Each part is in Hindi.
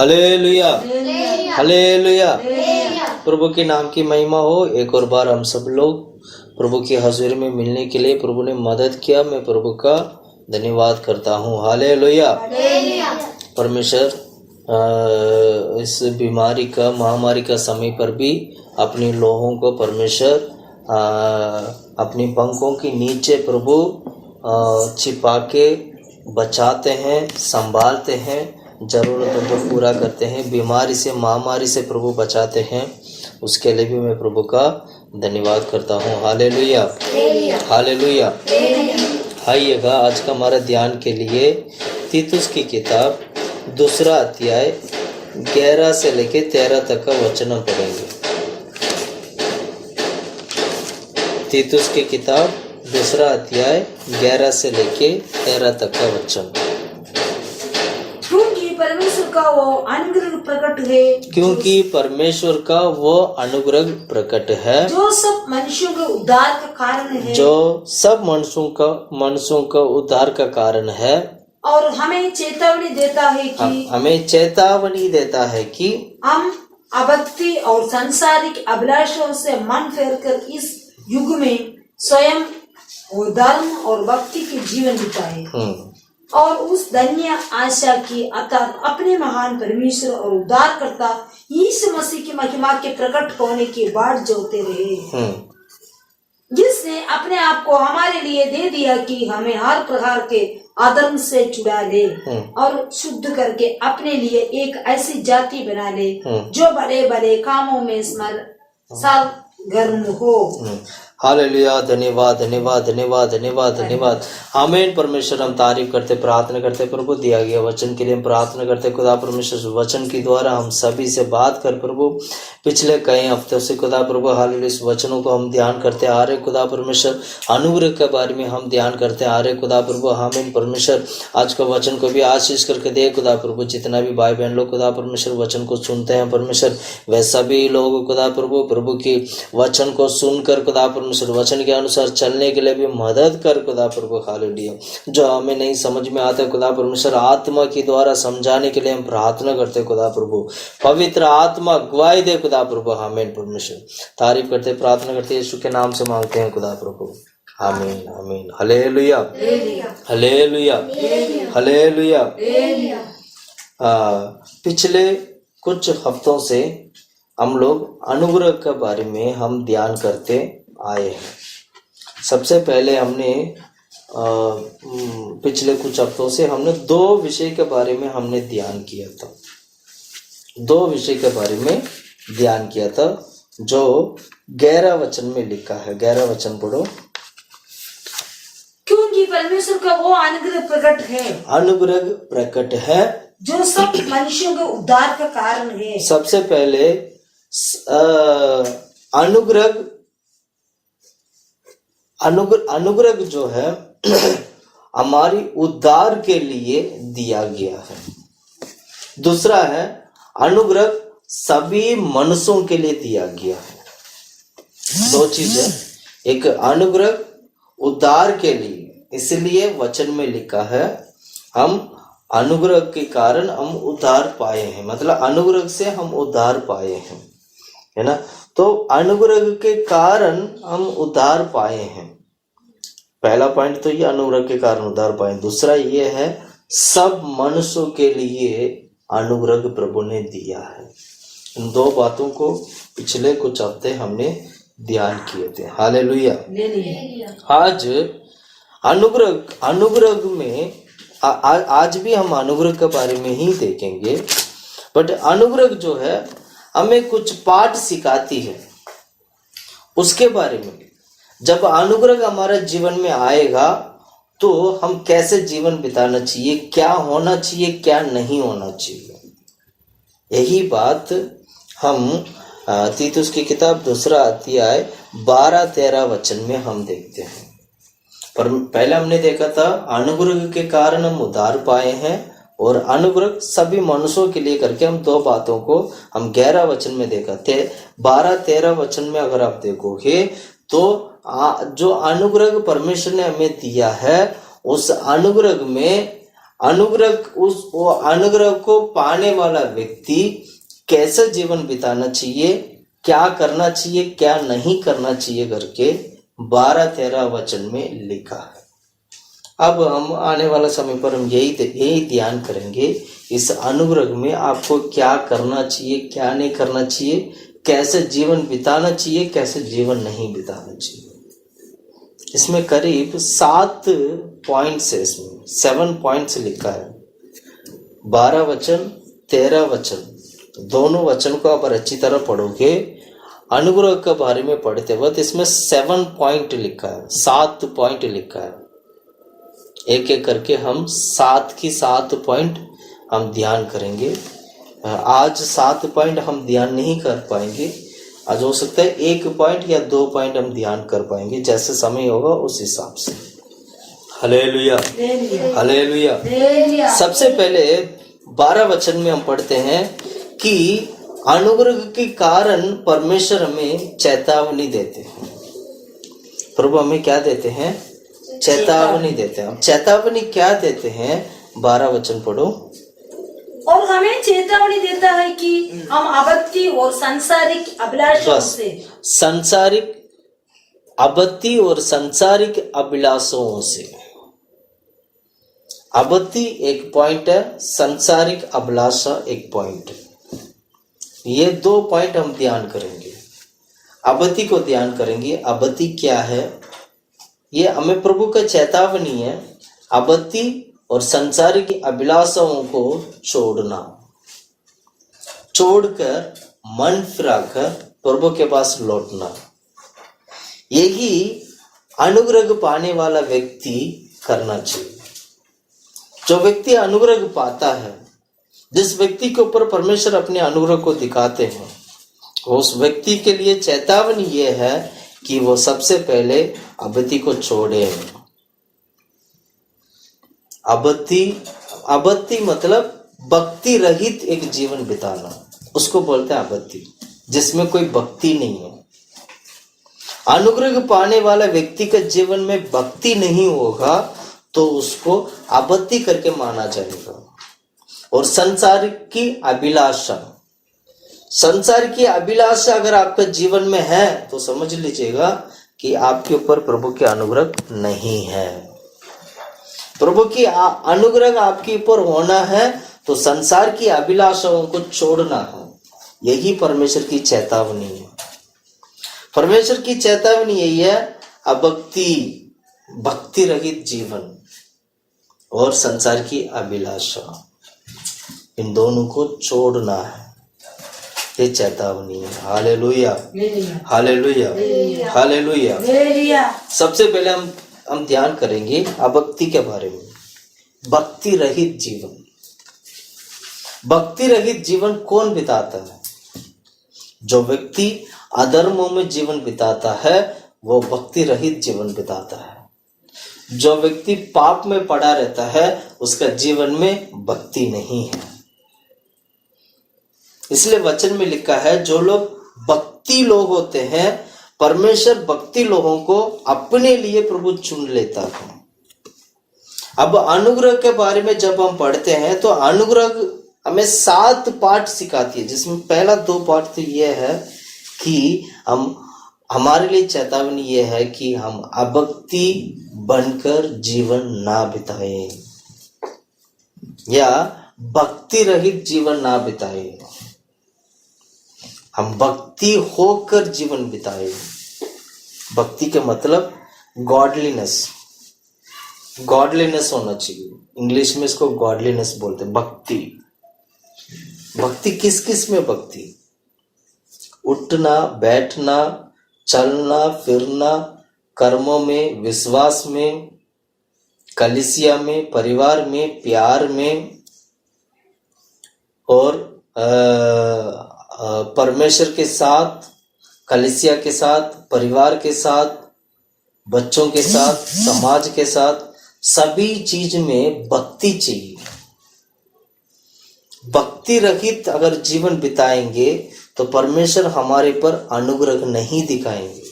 Hallelujah, hallelujah. प्रभु के नाम की महिमा हो। एक और बार हम सब लोग प्रभु की हजूरी में मिलने के लिए प्रभु ने मदद किया। मैं प्रभु का धन्यवाद करता हूँ। हालेलुया। परमेश्वर इस बीमारी का, महामारी का समय पर भी अपने लोगों को परमेश्वर अपनी पंखों के नीचे प्रभु छिपा के बचाते हैं, संभालते हैं, जरूरतों को पूरा करते हैं, बीमारी से, महामारी से प्रभु बचाते हैं। उसके लिए भी मैं प्रभु का धन्यवाद करता हूँ। Hallelujah, hallelujah. आइएगा आज का हमारा ध्यान के लिए तीतुस की किताब 2 अध्याय 11 से लेके 13 तक का वचन हम पढ़ेंगे। तीतुस की किताब 2 अध्याय 11 से लेके 13 तक का वचन। क्योंकि परमेश्वर का वो अनुग्रह प्रकट है, क्योंकि परमेश्वर का वो अनुग्रह प्रकट है जो सब मनुष्यों के उद्धार का कारण है, जो सब मनुष्यों का उद्धार का कारण है। और हमें चेतावनी देता है कि हमें चेतावनी देता है कि हम अभक्ति और सांसारिक अभिलाषाओं से मन फेरकर इस युग में स्वयं और धर्म और भक्ति के जीवन बिताए और उस धन्य आशा की अर्थात अपने महान परमेश्वर और उद्धारकर्ता यीशु मसीह की महिमा के प्रकट होने की बाट जोते रहे, जिसने अपने आप को हमारे लिए दे दिया कि हमें हर प्रकार के अधर्म से छुड़ा ले और शुद्ध करके अपने लिए एक ऐसी जाति बना ले जो बड़े बड़े कामों में सरगर्म हो। हालेलुया। धन्यवाद, धन्यवाद, धन्यवाद, धन्यवाद, धन्यवाद। आमीन। परमेश्वर हम तारीफ करते, प्रार्थना करते प्रभु दिया गया वचन के लिए हम प्रार्थना करते। खुदा परमेश्वर वचन के द्वारा हम सभी से बात कर प्रभु। पिछले कई हफ्तों से खुदा प्रभु हालेलुया इस वचनों को हम ध्यान करते आ रहे। खुदा परमेश्वर अनुग्रह के बारे में हम ध्यान करते आ रहे। खुदा प्रभु आमीन। परमेश्वर आज का वचन को भी आशीष करके दे खुदा प्रभु। जितना भी भाई बहन लोग खुदा परमेश्वर वचन को सुनते हैं परमेश्वर, वह सभी लोग खुदा प्रभु की वचन को सुनकर खुदा वचन के अनुसार चलने के लिए भी मदद कर खुदा प्रभु। हालेलुया। जो हमें नहीं समझ में आता खुदा परमेश्वर आत्मा के द्वारा समझाने के लिए हम प्रार्थना करते खुदा प्रभु। पवित्र आत्मा गवाही दे खुदा प्रभु। आमीन। परमेश्वर तारीफ करते, प्रार्थना करते, यीशु के नाम से मांगते हैं खुदा प्रभु। आमीन, आमीन। Hallelujah, hallelujah, hallelujah. पिछले कुछ हफ्तों से हम लोग अनुग्रह के बारे में हम ध्यान करते आए हैं। सबसे पहले हमने पिछले कुछ हफ्तों से हमने 2 विषय के बारे में हमने ध्यान किया था। 2 विषय के बारे में ध्यान किया था जो 11 वचन में लिखा है। 11 वचन पढ़ो। क्योंकि परमेश्वर का वो अनुग्रह प्रकट है, अनुग्रह प्रकट है जो सब मनुष्यों के उद्धार का कारण है। सबसे पहले अनुग्रह जो है हमारी उद्धार के लिए दिया गया है। दूसरा है अनुग्रह सभी मनुष्यों के लिए दिया गया है। 2 चीजें। एक अनुग्रह उद्धार के लिए, इसलिए वचन में लिखा है हम अनुग्रह के कारण हम उद्धार पाए हैं, मतलब अनुग्रह से हम उद्धार पाए हैं, है ना। तो अनुग्रह के कारण हम उद्धार पाए हैं। पहला पॉइंट तो ये अनुग्रह के कारण उद्धार पाए। दूसरा ये है सब मनुष्यों के लिए अनुग्रह प्रभु ने दिया है। इन 2 बातों को पिछले कुछ हफ्ते हमने ध्यान किए थे। हालेलुया। आज अनुग्रह में आज भी हम अनुग्रह के बारे में ही देखेंगे। बट अनुग्रह जो है हमें कुछ पाठ सिखाती है उसके बारे में। जब अनुग्रह हमारे जीवन में आएगा तो हम कैसे जीवन बिताना चाहिए, क्या होना चाहिए, क्या नहीं होना चाहिए, यही बात हम तीतुस की किताब 2 अध्याय 12-13 वचन में हम देखते हैं। पर पहले हमने देखा था अनुग्रह के कारण हम उद्धार पाए हैं और अनुग्रह सभी मनुष्यों के लिए करके हम 2 बातों को हम 11 वचन में देखा थे। 12-13 वचन में अगर आप देखोगे तो जो अनुग्रह परमेश्वर ने हमें दिया है उस अनुग्रह में वो अनुग्रह को पाने वाला व्यक्ति कैसे जीवन बिताना चाहिए, क्या करना चाहिए, क्या नहीं करना चाहिए करके 12-13 वचन में लिखा है। अब हम आने वाला समय पर हम यही ध्यान करेंगे, इस अनुग्रह में आपको क्या करना चाहिए, क्या नहीं करना चाहिए, कैसे जीवन बिताना चाहिए, कैसे जीवन नहीं बिताना चाहिए। इसमें करीब 7 पॉइंट्स है, इसमें 7 पॉइंट्स लिखा है। 12 वचन 13 वचन दोनों वचन को आप अच्छी तरह पढ़ोगे, अनुग्रह के बारे में पढ़ते वक्त इसमें 7 पॉइंट लिखा है, 7 पॉइंट लिखा है। एक एक करके हम 7 पॉइंट हम ध्यान करेंगे। आज 7 पॉइंट हम ध्यान नहीं कर पाएंगे, आज हो सकता है 1 पॉइंट या 2 पॉइंट हम ध्यान कर पाएंगे, जैसे समय होगा उस हिसाब से। Hallelujah, hallelujah. सबसे पहले 12 वचन में हम पढ़ते हैं कि अनुग्रह के कारण परमेश्वर हमें चेतावनी देते हैं। प्रभु हमें क्या देते हैं? चेतावनी देते हैं। हम चेतावनी क्या देते हैं? 12 वचन पढ़ो। और हमें चेतावनी देता है कि हम आपत्ति और सांसारिक अभिलाषों से, सांसारिक आपत्ति और सांसारिक अभिलाषों से, आपत्ति एक पॉइंट है, सांसारिक अभिलाषा एक पॉइंट है। ये 2 पॉइंट हम ध्यान करेंगे। आपत्ति को ध्यान करेंगे। आपत्ति क्या है? ये हमें प्रभु का चेतावनी है, आपत्ति और संसार की अभिलाषाओं को छोड़कर मन फिराकर प्रभु के पास लौटना। यही अनुग्रह पाने वाला व्यक्ति करना चाहिए। जो व्यक्ति अनुग्रह पाता है, जिस व्यक्ति के ऊपर परमेश्वर अपने अनुग्रह को दिखाते हैं, उस व्यक्ति के लिए चेतावनी यह है कि वो सबसे पहले आपत्ति को छोड़े। आपत्ति मतलब भक्ति रहित एक जीवन बिताना, उसको बोलते हैं आपत्ति, जिसमें कोई भक्ति नहीं है। अनुग्रह पाने वाला व्यक्ति के जीवन में भक्ति नहीं होगा तो उसको आपत्ति करके माना जाएगा। और संसार की अभिलाषा, संसार की अभिलाषा अगर आपके जीवन में है तो समझ लीजिएगा कि आपके ऊपर प्रभु के अनुग्रह नहीं है। प्रभु की अनुग्रह आपके ऊपर होना है तो संसार की अभिलाषाओं को छोड़ना है। यही परमेश्वर की चेतावनी है। परमेश्वर की चेतावनी यही है, भक्ति रहित जीवन और संसार की अभिलाषा, इन दोनों को छोड़ना है। ये चेतावनी है। Hallelujah, hallelujah, hallelujah. सबसे पहले हम ध्यान करेंगे भक्ति के बारे में। भक्ति रहित जीवन, भक्ति रहित जीवन कौन बिताता है? जो व्यक्ति अधर्मों में जीवन बिताता है वो भक्ति रहित जीवन बिताता है। जो व्यक्ति पाप में पड़ा रहता है उसका जीवन में भक्ति नहीं है। इसलिए वचन में लिखा है, जो लोग भक्ति लोग होते हैं, परमेश्वर भक्ति लोगों को अपने लिए प्रभु चुन लेता है। अब अनुग्रह के बारे में जब हम पढ़ते हैं तो अनुग्रह हमें 7 पाठ सिखाती है, जिसमें पहला 2 पाठ तो यह है कि हमारे लिए चेतावनी यह है कि हम अभक्ति बनकर जीवन ना बिताएं या भक्ति रहित जीवन ना बिताएं। हम भक्ति होकर जीवन बिताएं। भक्ति के मतलब गॉडलीनेस, गॉडलीनेस होना चाहिए। इंग्लिश में इसको गॉडलीनेस बोलते हैं। भक्ति, भक्ति किस किस में भक्ति? उठना, बैठना, चलना फिरना, कर्मों में, विश्वास में, कलीसिया में, परिवार में, प्यार में और परमेश्वर के साथ, कलीसिया के साथ, परिवार के साथ, बच्चों के साथ, समाज के साथ, सभी चीज में भक्ति चाहिए। भक्ति रहित अगर जीवन बिताएंगे तो परमेश्वर हमारे पर अनुग्रह नहीं दिखाएंगे।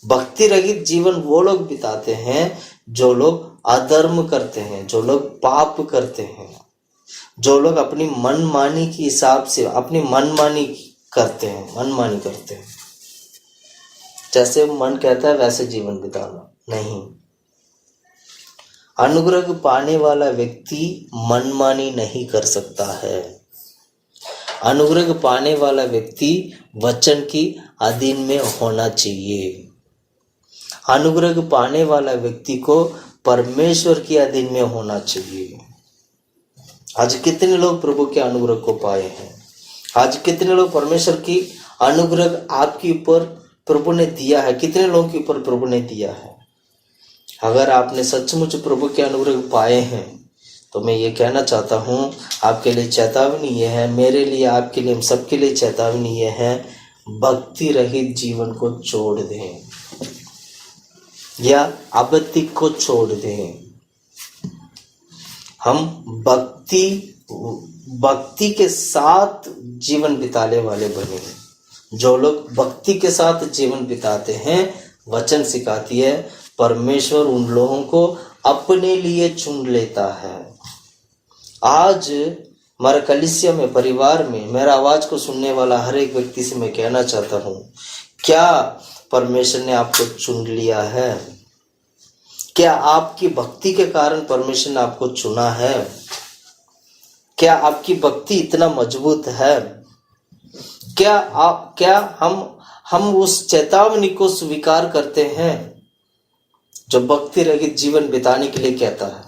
भक्ति रहित जीवन वो लोग बिताते हैं जो लोग अधर्म करते हैं, जो लोग पाप करते हैं, जो लोग अपनी मनमानी के हिसाब से अपनी मनमानी करते हैं, जैसे मन कहता है वैसे जीवन बिताना नहीं। अनुग्रह पाने वाला व्यक्ति मनमानी नहीं कर सकता है। अनुग्रह पाने वाला व्यक्ति वचन की अधीन में होना चाहिए। अनुग्रह पाने वाला व्यक्ति को परमेश्वर के अधीन में होना चाहिए। आज कितने लोग प्रभु के अनुग्रह को पाए हैं? आज कितने लोग परमेश्वर की अनुग्रह आपके ऊपर प्रभु ने दिया है? कितने लोगों के ऊपर प्रभु ने दिया है? अगर आपने सचमुच प्रभु के अनुग्रह पाए हैं तो मैं ये कहना चाहता हूँ, आपके लिए चेतावनी ये है, मेरे लिए, आपके लिए, हम सबके लिए चेतावनी ये है, भक्ति रहित जीवन को छोड़ दें या अभक्ति को छोड़ दें। हम भक्ति के साथ जीवन बिताने वाले बने। जो लोग भक्ति के साथ जीवन बिताते हैं, वचन सिखाती है, परमेश्वर उन लोगों को अपने लिए चुन लेता है। आज हमारे कलीसिया में, परिवार में मेरा आवाज को सुनने वाला हर एक व्यक्ति से मैं कहना चाहता हूँ, क्या परमेश्वर ने आपको चुन लिया है? क्या आपकी भक्ति के कारण परमेश्वर ने आपको चुना है? क्या आपकी भक्ति इतना मजबूत है? क्या हम उस चेतावनी को स्वीकार करते हैं जो भक्ति रहित जीवन बिताने के लिए कहता है?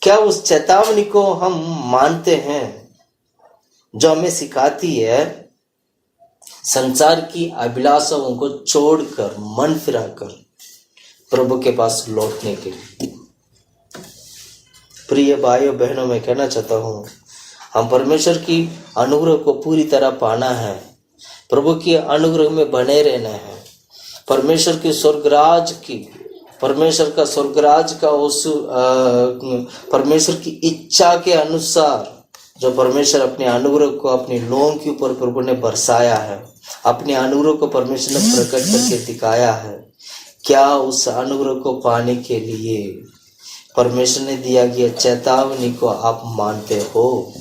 क्या उस चेतावनी को हम मानते हैं जो हमें सिखाती है संसार की अभिलाषाओं को छोड़कर, मन फिराकर प्रभु के पास लौटने के लिए? प्रिय भाइयों बहनों, मैं कहना चाहता हूं, हम परमेश्वर की अनुग्रह को पूरी तरह पाना है, प्रभु के अनुग्रह में बने रहना है। परमेश्वर का स्वर्गराज का उस परमेश्वर की इच्छा के अनुसार जो परमेश्वर अपने अनुग्रह को अपने लोगों के ऊपर प्रभु ने बरसाया है, अपने अनुग्रह को परमेश्वर ने प्रकट करके दिखाया है, क्या उस अनुग्रह को पाने के लिए परमेश्वर ने दिया गया चेतावनी को आप मानते हो?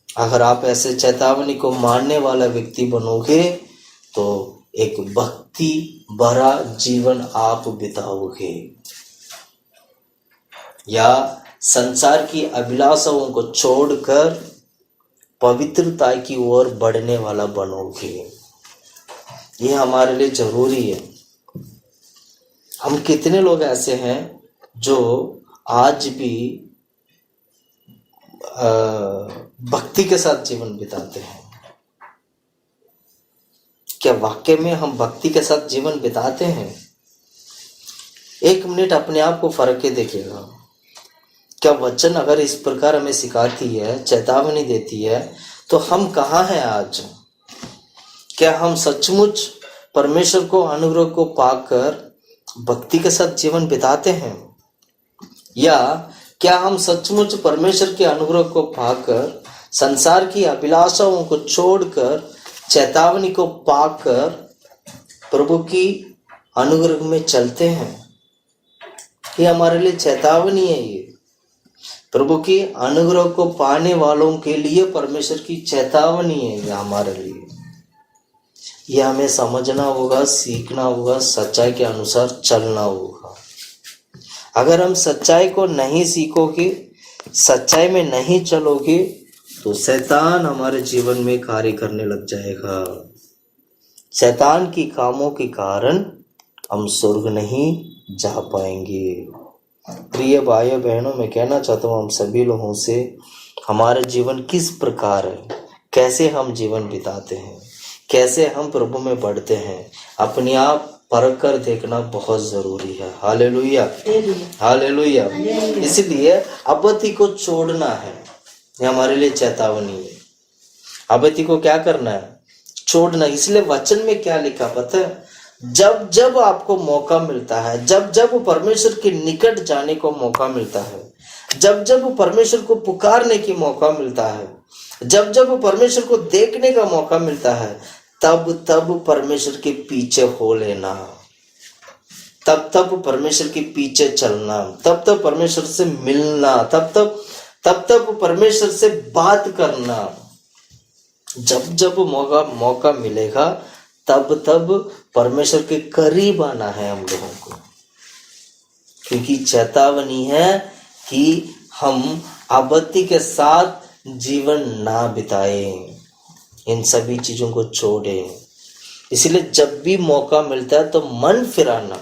अगर आप ऐसे चेतावनी को मानने वाला व्यक्ति बनोगे तो एक भक्ति भरा जीवन आप बिताओगे या संसार की अभिलाषाओं को छोड़कर पवित्रता की ओर बढ़ने वाला बनोगे। ये हमारे लिए जरूरी है। हम कितने लोग ऐसे हैं जो आज भी भक्ति के साथ जीवन बिताते हैं? क्या वाकई में हम भक्ति के साथ जीवन बिताते हैं? एक मिनट अपने आप को फर्क के देखिएगा। क्या वचन अगर इस प्रकार हमें सिखाती है, चेतावनी देती है, तो हम कहाँ हैं आज? क्या हम सचमुच परमेश्वर को अनुग्रह को पाकर भक्ति के साथ जीवन बिताते हैं, या क्या हम सचमुच परमेश्वर के अनुग्रह को पाकर संसार की अभिलाषाओं को छोड़कर चेतावनी को पाकर प्रभु की अनुग्रह में चलते हैं? ये हमारे लिए चेतावनी है। ये प्रभु की अनुग्रह को पाने वालों के लिए परमेश्वर की चेतावनी है। ये हमारे लिए, ये हमें समझना होगा, सीखना होगा, सच्चाई के अनुसार चलना होगा। अगर हम सच्चाई को नहीं सीखोगे, सच्चाई में नहीं चलोगे, तो शैतान हमारे जीवन में कार्य करने लग जाएगा। शैतान की कामों के कारण हम स्वर्ग नहीं जा पाएंगे। प्रिय भाइयों बहनों, मैं कहना चाहता हूँ हम सभी लोगों से, हमारा जीवन किस प्रकार है, कैसे हम जीवन बिताते हैं, कैसे हम प्रभु में बढ़ते हैं, अपने आप परख कर देखना बहुत जरूरी है। Hallelujah, hallelujah. इसलिए अभक्ति को छोड़ना है, ये हमारे लिए चेतावनी है। अभक्ति को क्या करना है? छोड़ना। इसलिए वचन में क्या लिखा पता है? जब जब आपको मौका मिलता है, जब जब परमेश्वर के निकट जाने को मौका मिलता है, जब जब परमेश्वर को पुकारने की मौका मिलता है, जब जब परमेश्वर को देखने का मौका मिलता है, तब तब परमेश्वर के पीछे हो लेना। तब तब परमेश्वर के पीछे चलना, तब तब परमेश्वर से मिलना, तब तब परमेश्वर से बात करना। जब जब मौका मिलेगा तब तब परमेश्वर के करीब आना है हम लोगों को, क्योंकि चेतावनी है कि हम आपत्ति के साथ जीवन ना बिताएं, इन सभी चीजों को छोड़ें। इसलिए जब भी मौका मिलता है तो मन फिराना।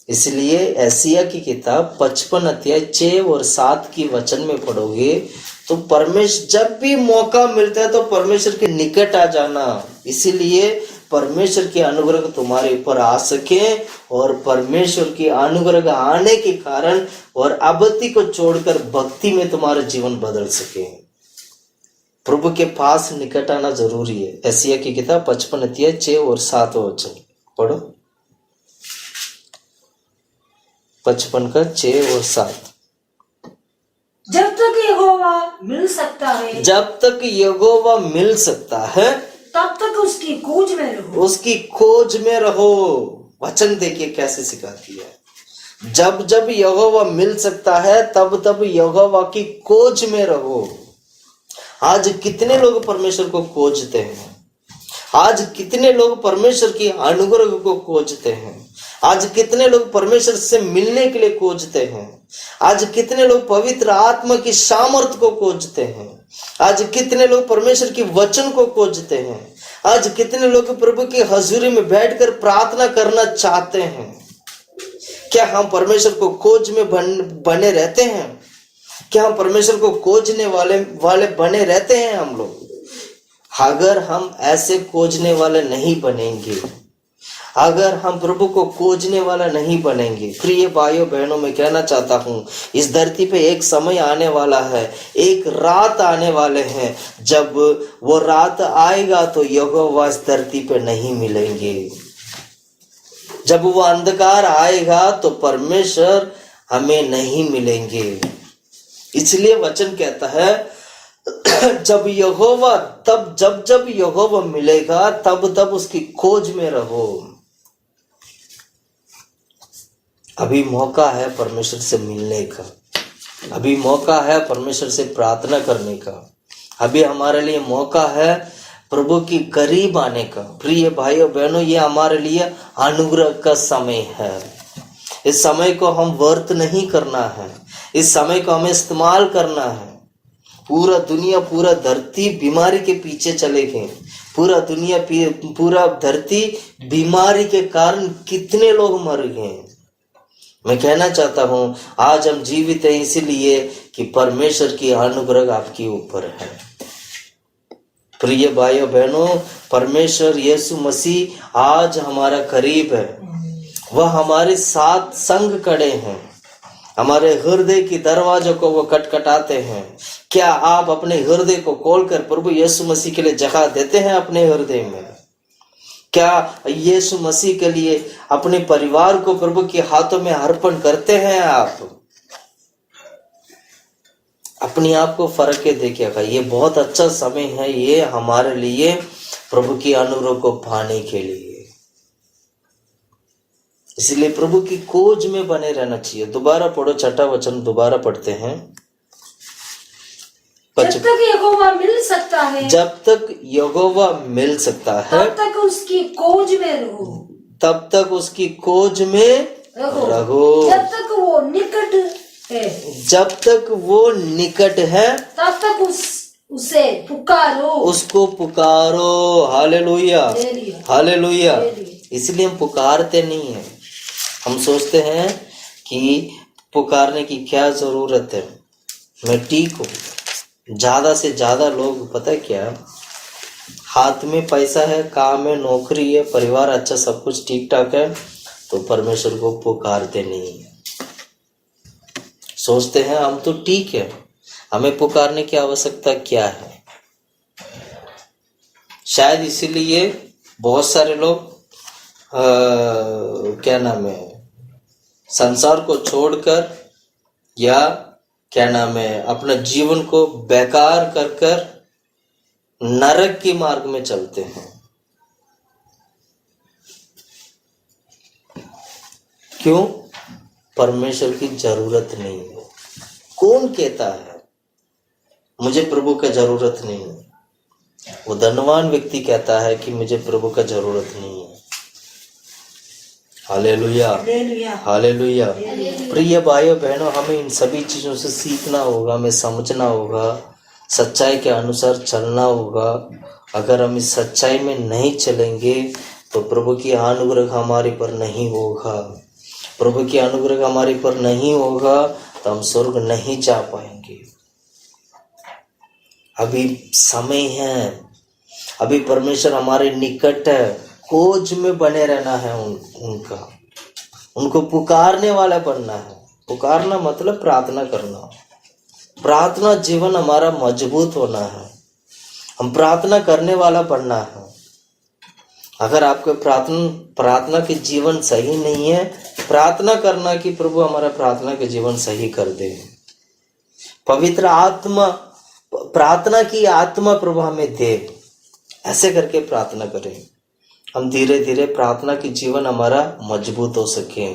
इसलिए एशिया की किताब 55 अध्याय 6 और 7 की वचन में पढ़ोगे तो परमेश्वर, जब भी मौका मिलता है तो परमेश्वर के निकट आ जाना। इसीलिए परमेश्वर के अनुग्रह तुम्हारे ऊपर आ सके और परमेश्वर के अनुग्रह आने के कारण और आपत्ति को छोड़कर भक्ति में तुम्हारा जीवन बदल सके। प्रभु के पास निकट आना जरूरी है। एशिया की किताब 55 अध्याय 6 और 7 वचन पढ़ो, 55 का 6 और 7। जब तक यहोवा मिल सकता है, जब तक यहोवा मिल सकता है तब तक उसकी खोज में रहो, उसकी खोज में रहो। वचन देखिए कैसे सिखाती है। जब जब यहोवा मिल सकता है तब तब यहोवा की खोज में रहो। आज कितने लोग परमेश्वर को खोजते हैं? आज कितने लोग परमेश्वर की अनुग्रह को खोजते हैं? आज कितने लोग परमेश्वर से मिलने के लिए खोजते हैं? आज कितने लोग पवित्र आत्मा की सामर्थ को खोजते हैं? आज कितने लोग परमेश्वर की वचन को खोजते हैं? आज कितने लोग प्रभु की हजूरी में बैठकर प्रार्थना करना चाहते हैं? क्या हम परमेश्वर को खोज में बने रहते हैं? क्या हम परमेश्वर को खोजने वाले बने रहते हैं हम लोग? अगर हम ऐसे खोजने वाले नहीं बनेंगे, अगर हम प्रभु को खोजने वाला नहीं बनेंगे, प्रिय भाइयों बहनों, मैं कहना चाहता हूं इस धरती पे एक समय आने वाला है, एक रात आने वाले हैं, जब वो रात आएगा तो यहोवा इस धरती पे नहीं मिलेंगे। जब वो अंधकार आएगा तो परमेश्वर हमें नहीं मिलेंगे। इसलिए वचन कहता है जब यहोवा मिलेगा तब तब उसकी खोज में रहो। अभी मौका है परमेश्वर से मिलने का, अभी मौका है परमेश्वर से प्रार्थना करने का, अभी हमारे लिए मौका है प्रभु की करीब आने का। प्रिय भाइयों बहनों, ये हमारे लिए अनुग्रह का समय है। इस समय को हम व्यर्थ नहीं करना है, इस समय को हमें इस्तेमाल करना है। पूरा दुनिया, पूरा धरती बीमारी के पीछे चले गए। पूरा धरती बीमारी के कारण कितने लोग मर गए। मैं कहना चाहता हूं आज हम जीवित हैं इसलिए कि परमेश्वर की अनुग्रह आपके ऊपर है। प्रिय भाइयों बहनों, परमेश्वर यीशु मसीह आज हमारा करीब है। वह हमारे साथ संग खड़े हैं, हमारे हृदय की दरवाजों को वो खटखटाते हैं। क्या आप अपने हृदय को खोलकर प्रभु यीशु मसीह के लिए जगह देते हैं अपने हृदय में? क्या यीशु मसीह के लिए अपने परिवार को प्रभु के हाथों में अर्पण करते हैं? आप अपने आप को फर्क के देखिएगा। ये बहुत अच्छा समय है ये हमारे लिए प्रभु की अनुग्रह को पाने के लिए। इसलिए प्रभु की खोज में बने रहना चाहिए। दोबारा पढ़ो, 6वां वचन दोबारा पढ़ते हैं। जब तक यहोवा मिल सकता है, जब तक यहोवा मिल सकता है तब तक उसकी खोज में रहो, तब तक उसकी खोज में रहो। जब तक वो निकट है, जब तक वो निकट है तब तक उसे पुकारो, उसको पुकारो। Hallelujah, hallelujah. इसलिए हम पुकारते नहीं हैं। हम सोचते हैं कि पुकारने की क्या जरूरत है, मैं ठीक हूँ। ज्यादा से ज्यादा लोग पता है क्या, हाथ में पैसा है, काम है, नौकरी है, परिवार अच्छा, सब कुछ ठीक ठाक है, तो परमेश्वर को पुकारते नहीं है। सोचते हैं हम तो ठीक है, हमें पुकारने की आवश्यकता क्या है। शायद इसीलिए बहुत सारे लोग क्या नाम है, संसार को छोड़कर या क्या नाम है, अपना जीवन को बेकार कर कर नरक के मार्ग में चलते हैं। क्यों? परमेश्वर की जरूरत नहीं है। कौन कहता है मुझे प्रभु का जरूरत नहीं है? वो धनवान व्यक्ति कहता है कि मुझे प्रभु का जरूरत नहीं है। Hallelujah, hallelujah. प्रिय भाइयों बहनों, हमें इन सभी चीजों से सीखना होगा, हमें समझना होगा, सच्चाई के अनुसार चलना होगा। अगर हम इस सच्चाई में नहीं चलेंगे तो प्रभु की अनुग्रह हमारे पर नहीं होगा। प्रभु की अनुग्रह हमारे पर नहीं होगा तो हम स्वर्ग नहीं जा पाएंगे। अभी समय है, अभी परमेश्वर हमारे निकट है, खोज में बने रहना है उनको पुकारने वाला बनना है। पुकारना मतलब प्रार्थना करना। प्रार्थना जीवन हमारा मजबूत होना है, हम प्रार्थना करने वाला बनना है। अगर आपके प्रार्थना के जीवन सही नहीं है, प्रार्थना करना कि प्रभु हमारा प्रार्थना के जीवन सही कर दे। पवित्र आत्मा, प्रार्थना की आत्मा प्रभु हमें दे, ऐसे करके प्रार्थना करें। हम धीरे धीरे प्रार्थना की जीवन हमारा मजबूत हो सके।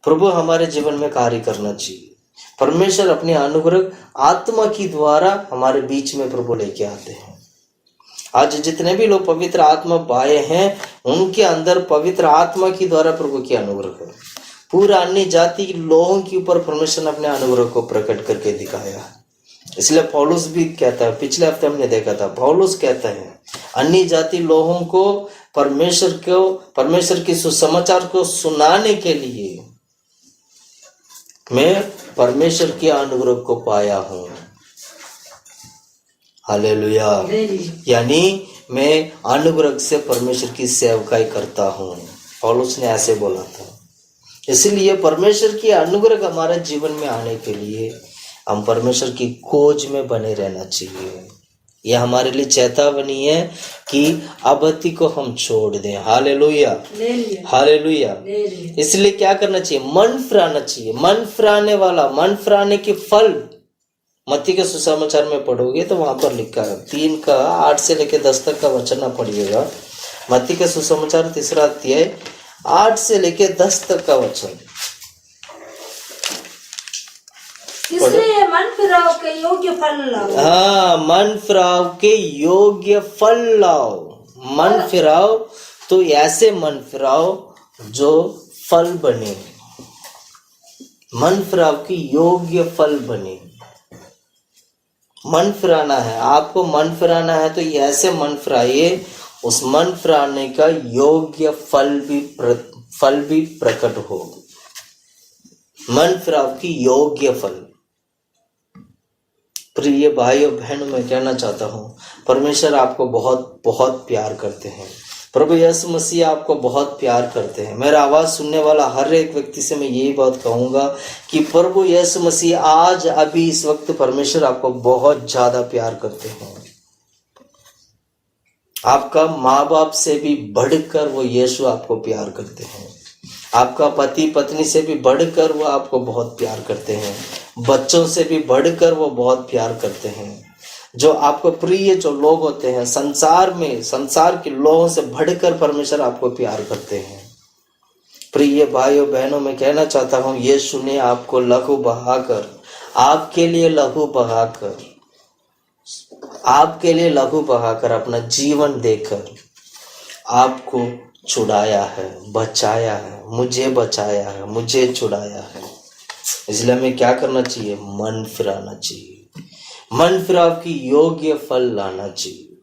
प्रभु हमारे जीवन में कार्य करना चाहिए। परमेश्वर अपने अनुग्रह आत्मा की द्वारा हमारे बीच में प्रभु लेके आते हैं। आज जितने भी लोग पवित्र आत्मा पाए हैं, उनके अंदर पवित्र आत्मा की द्वारा प्रभु की अनुग्रह है। पूरा अन्य जाति के लोगों के ऊपर परमेश्वर ने अपने अनुग्रह को प्रकट करके दिखाया है। इसलिए पौलुस भी कहता है, पिछले हफ्ते हमने देखा था, पौलुस कहता है अन्य जाति लोगों को परमेश्वर के सुसमाचार को सुनाने के लिए मैं परमेश्वर के अनुग्रह को पाया हूं। हालेलुया। यानी मैं अनुग्रह से परमेश्वर की सेवकाई करता हूं। पौलुस ने ऐसे बोला था। इसलिए परमेश्वर की अनुग्रह हमारे जीवन में आने के लिए हम परमेश्वर की खोज में बने रहना चाहिए। यह हमारे लिए चेतावनी है कि अबत्ती को हम छोड़ दें। Hallelujah, hallelujah. इसलिए क्या करना चाहिए? मन फिराना चाहिए। मन फिराने वाला, मन फिराने के फल मत्ती के सुसमाचार में पढ़ोगे तो वहां पर लिखा है, 3 का 8 से लेकर 10 तक का वचन ना पढ़िएगा। मत्ती के सुसमाचार 3 अध्याय 8 से लेकर 10 तक का वचन। इसलिए मन फिराव के योग्य फल लाओ। हाँ, मन फिराव के योग्य फल लाओ। मन फिराओ तो ऐसे मन फिराओ जो फल बने। मन फिराव की योग्य फल बने। मन फिराना है, आपको मन फिराना है तो ऐसे मन फिराइए, उस मन फिराने का योग्य फल भी प्रकट हो। मन फिराव की योग्य फल। प्रिय भाइयों बहनों, मैं कहना चाहता हूँ परमेश्वर आपको बहुत बहुत प्यार करते हैं। प्रभु यीशु मसीह आपको बहुत प्यार करते हैं। मेरा आवाज सुनने वाला हर एक व्यक्ति से मैं यही बात कहूंगा कि प्रभु यीशु मसीह आज अभी इस वक्त परमेश्वर आपको बहुत ज्यादा प्यार करते हैं। आपका माँ बाप से भी बढ़कर वो यीशु आपको प्यार करते हैं। आपका पति पत्नी से भी बढ़कर वो आपको बहुत प्यार करते हैं। बच्चों से भी बढ़कर वो बहुत प्यार करते हैं। जो आपको प्रिय जो लोग होते हैं संसार में, संसार के लोगों से बढ़कर परमेश्वर आपको प्यार करते हैं। प्रिय भाइयों बहनों, मैं कहना चाहता हूँ यीशु ने आपको लहू बहाकर, आपके लिए लहू बहाकर, आपके लिए लहू बहाकर अपना जीवन देकर आपको छुड़ाया है, बचाया है। मुझे बचाया है, मुझे छुड़ाया है। इसलिए हमें क्या करना चाहिए? मन फिराना चाहिए। मन फिराव की योग्य फल लाना चाहिए।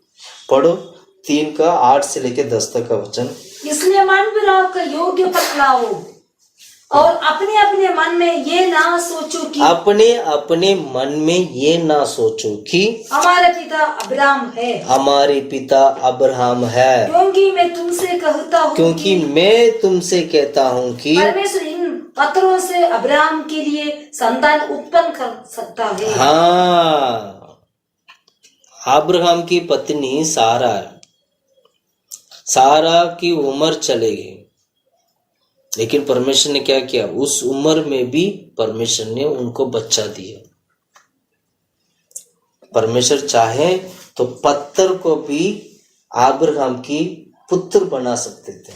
पढ़ो 3 का 8 से लेकर 10 तक का वचन। इसलिए मन फिराव का योग्य फल लाओ और अपने अपने मन में ये ना सोचो कि, अपने अपने मन में ये ना सोचो कि हमारे पिता अब्राहम है, हमारे पिता अब्राहम है। क्योंकि मैं तुमसे कहता हूँ कि परमेश्वर इन पत्थरों से अब्राहम के लिए संतान उत्पन्न कर सकता है। हाँ, अब्राहम की पत्नी सारा, सारा की उम्र चले गई, लेकिन परमेश्वर ने क्या किया? उस उम्र में भी परमेश्वर ने उनको बच्चा दिया। परमेश्वर चाहे तो पत्थर को भी अब्राहम की पुत्र बना सकते थे।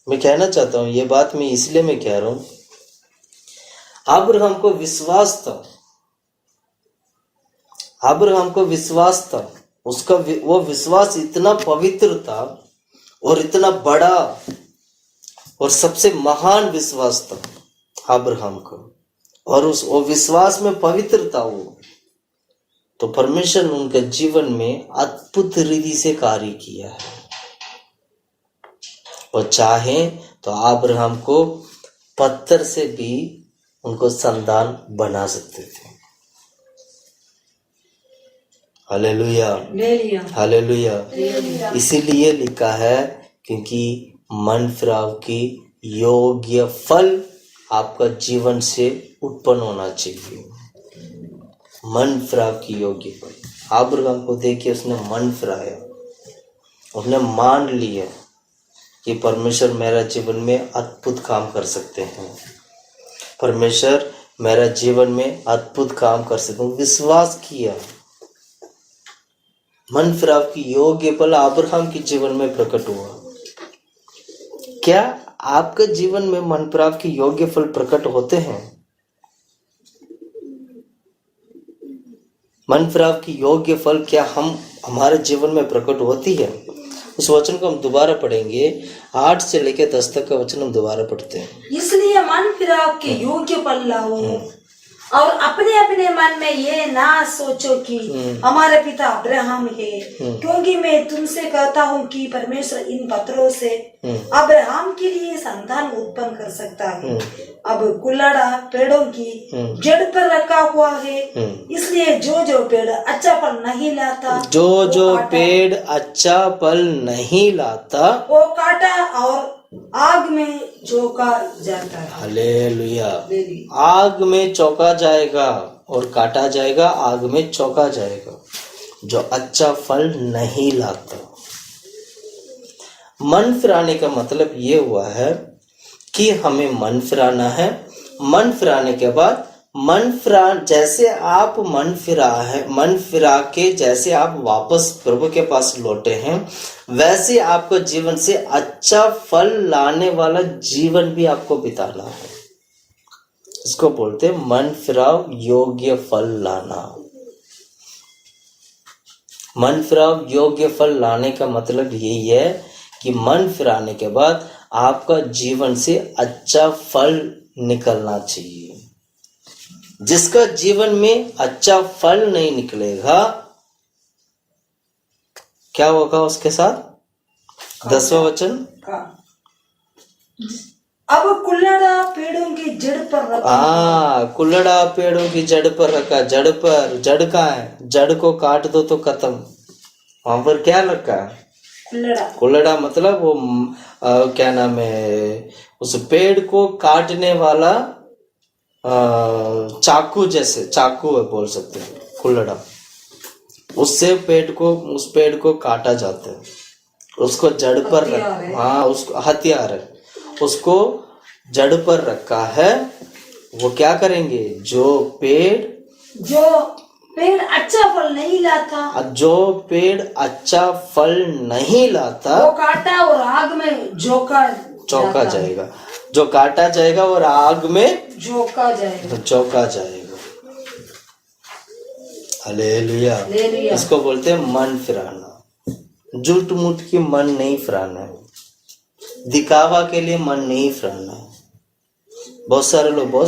मैं कहना चाहता हूँ ये बात, मैं इसलिए मैं कह रहा हूँ, अब्राहम को विश्वास था, अब्राहम को विश्वास था, उसका वो विश्वास इतना पवित्र था और इतना बड़ा और सबसे महान विश्वास था अब्राहम को, और वो विश्वास में पवित्र था वो, तो परमेश्वर ने उनके जीवन में अद्भुत रीति से कार्य किया है। और चाहे तो अब्राहम को पत्थर से भी उनको संतान बना सकते थे। Hallelujah, hallelujah. इसीलिए लिखा है क्योंकि मन फिराव की योग्य फल आपका जीवन से उत्पन्न होना चाहिए। मन फिराव की योग्य फल। अब्राहम को देखिए, उसने मन फिराया, उसने मान लिया कि परमेश्वर मेरा जीवन में अद्भुत काम कर सकते हैं, परमेश्वर मेरा जीवन में अद्भुत काम कर सकते हैं। विश्वास किया, मन फिराव की योग्य फल अब्राहम के जीवन में प्रकट हुआ। क्या आपके जीवन में मन फिराव की योग्य फल प्रकट होते हैं? मन फिराव की योग्य फल क्या हमारे जीवन में प्रकट होती है? उस वचन को हम दोबारा पढ़ेंगे, 8 से लेकर 10 तक का वचन हम दोबारा पढ़ते हैं। इसलिए मन फिराव के योग्य फल लाओ और अपने अपने मन में ये ना सोचो कि हमारे पिता अब्राहम है, क्योंकि मैं तुमसे कहता हूँ कि परमेश्वर इन पत्थरों से अब्राहम के लिए संतान उत्पन्न कर सकता है। अब कुल्हाड़ा पेड़ों की जड़ पर रखा हुआ है, इसलिए जो जो पेड़ अच्छा फल नहीं लाता, जो पेड़ अच्छा फल नहीं लाता वो काटा और आग में चौंका जाता है। हालेलुया। आग में चौंका जाएगा और काटा जाएगा, आग में चौंका जाएगा जो अच्छा फल नहीं लाता। मन फिराने का मतलब ये हुआ है कि हमें मन फिराना है। मन फिराने के बाद जैसे आप मन फिरा के जैसे आप वापस प्रभु के पास लौटे हैं, वैसे आपको जीवन से अच्छा फल लाने वाला जीवन भी आपको बिताना है। इसको बोलते हैं मन फिराव योग्य फल लाना। मन फिराव योग्य फल लाने का मतलब यही है कि मन फिराने के बाद आपका जीवन से अच्छा फल निकलना चाहिए। जिसका जीवन में अच्छा फल नहीं निकलेगा, क्या होगा उसके साथ? 10वां वचन, अब कुल्हाड़ा पेड़ों की जड़ पर रखा। कुल्हाड़ा पेड़ों की जड़ पर रखा। जड़ कहाँ है? जड़ को काट दो तो खत्म। वहां पर क्या रखा? कुल्हाड़ा मतलब वो क्या नाम है, उस पेड़ को काटने वाला चाकू, जैसे चाकू है बोल सकते हैं, कुल्हाड़ा। उससे उस पेड़ को काटा जाता है, उसको जड़ पर उसको हथियार है, उसको जड़ पर रखा है। वो क्या करेंगे? जो पेड़ अच्छा फल नहीं लाता, जो पेड़ अच्छा फल नहीं लाता वो काटा और आग में चौंका जाएगा। जो काटा जाएगा और आग में चौंका जाएगा। हालेलुया। इसको बोलते हैं मन फिराना। झूठ मूठ की मन नहीं फिराना है, दिखावा के लिए मन नहीं फिराना है। बहुत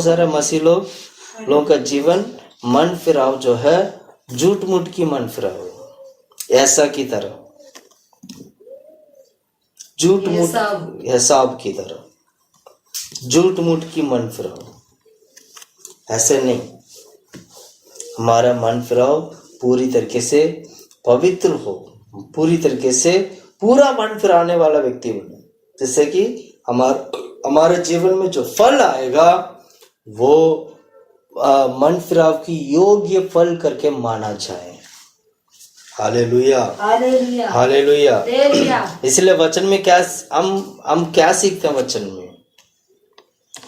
सारे मसीह लोगों का जीवन मन फिराव जो है झूठ मूठ की मन फिराव, ऐसा की तरह, झूठ मूठ हिसाब की तरह, झूठ मूठ की मन फिराव। ऐसे नहीं, हमारा मन फिराव पूरी तरीके से पवित्र हो, पूरी तरीके से पूरा मन फिराने वाला व्यक्ति बने, जिससे कि हमारे जीवन में जो फल आएगा वो मन फिराव की योग्य फल करके माना जाए। Hallelujah, hallelujah, hallelujah. इसलिए वचन में क्या हम क्या सीखते हैं? वचन में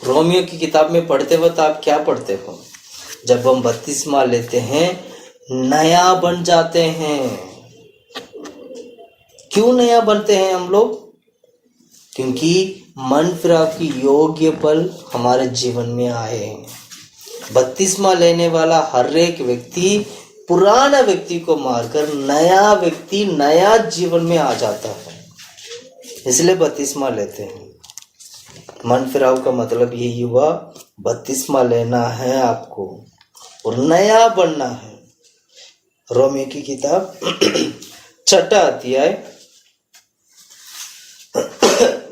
रोमियो की किताब में पढ़ते वक्त आप क्या पढ़ते हो? जब हम बपतिस्मा लेते हैं नया बन जाते हैं। क्यों नया बनते हैं हम लोग? क्योंकि मन फिराव की योग्य पल हमारे जीवन में आए हैं। बपतिस्मा लेने वाला हर एक व्यक्ति पुराना व्यक्ति को मारकर नया व्यक्ति नया जीवन में आ जाता है, इसलिए बपतिस्मा लेते हैं। मन फिराव का मतलब यही हुआ, बपतिस्मा लेना है आपको और नया बनना है। रोमियो की किताब 6 अध्याय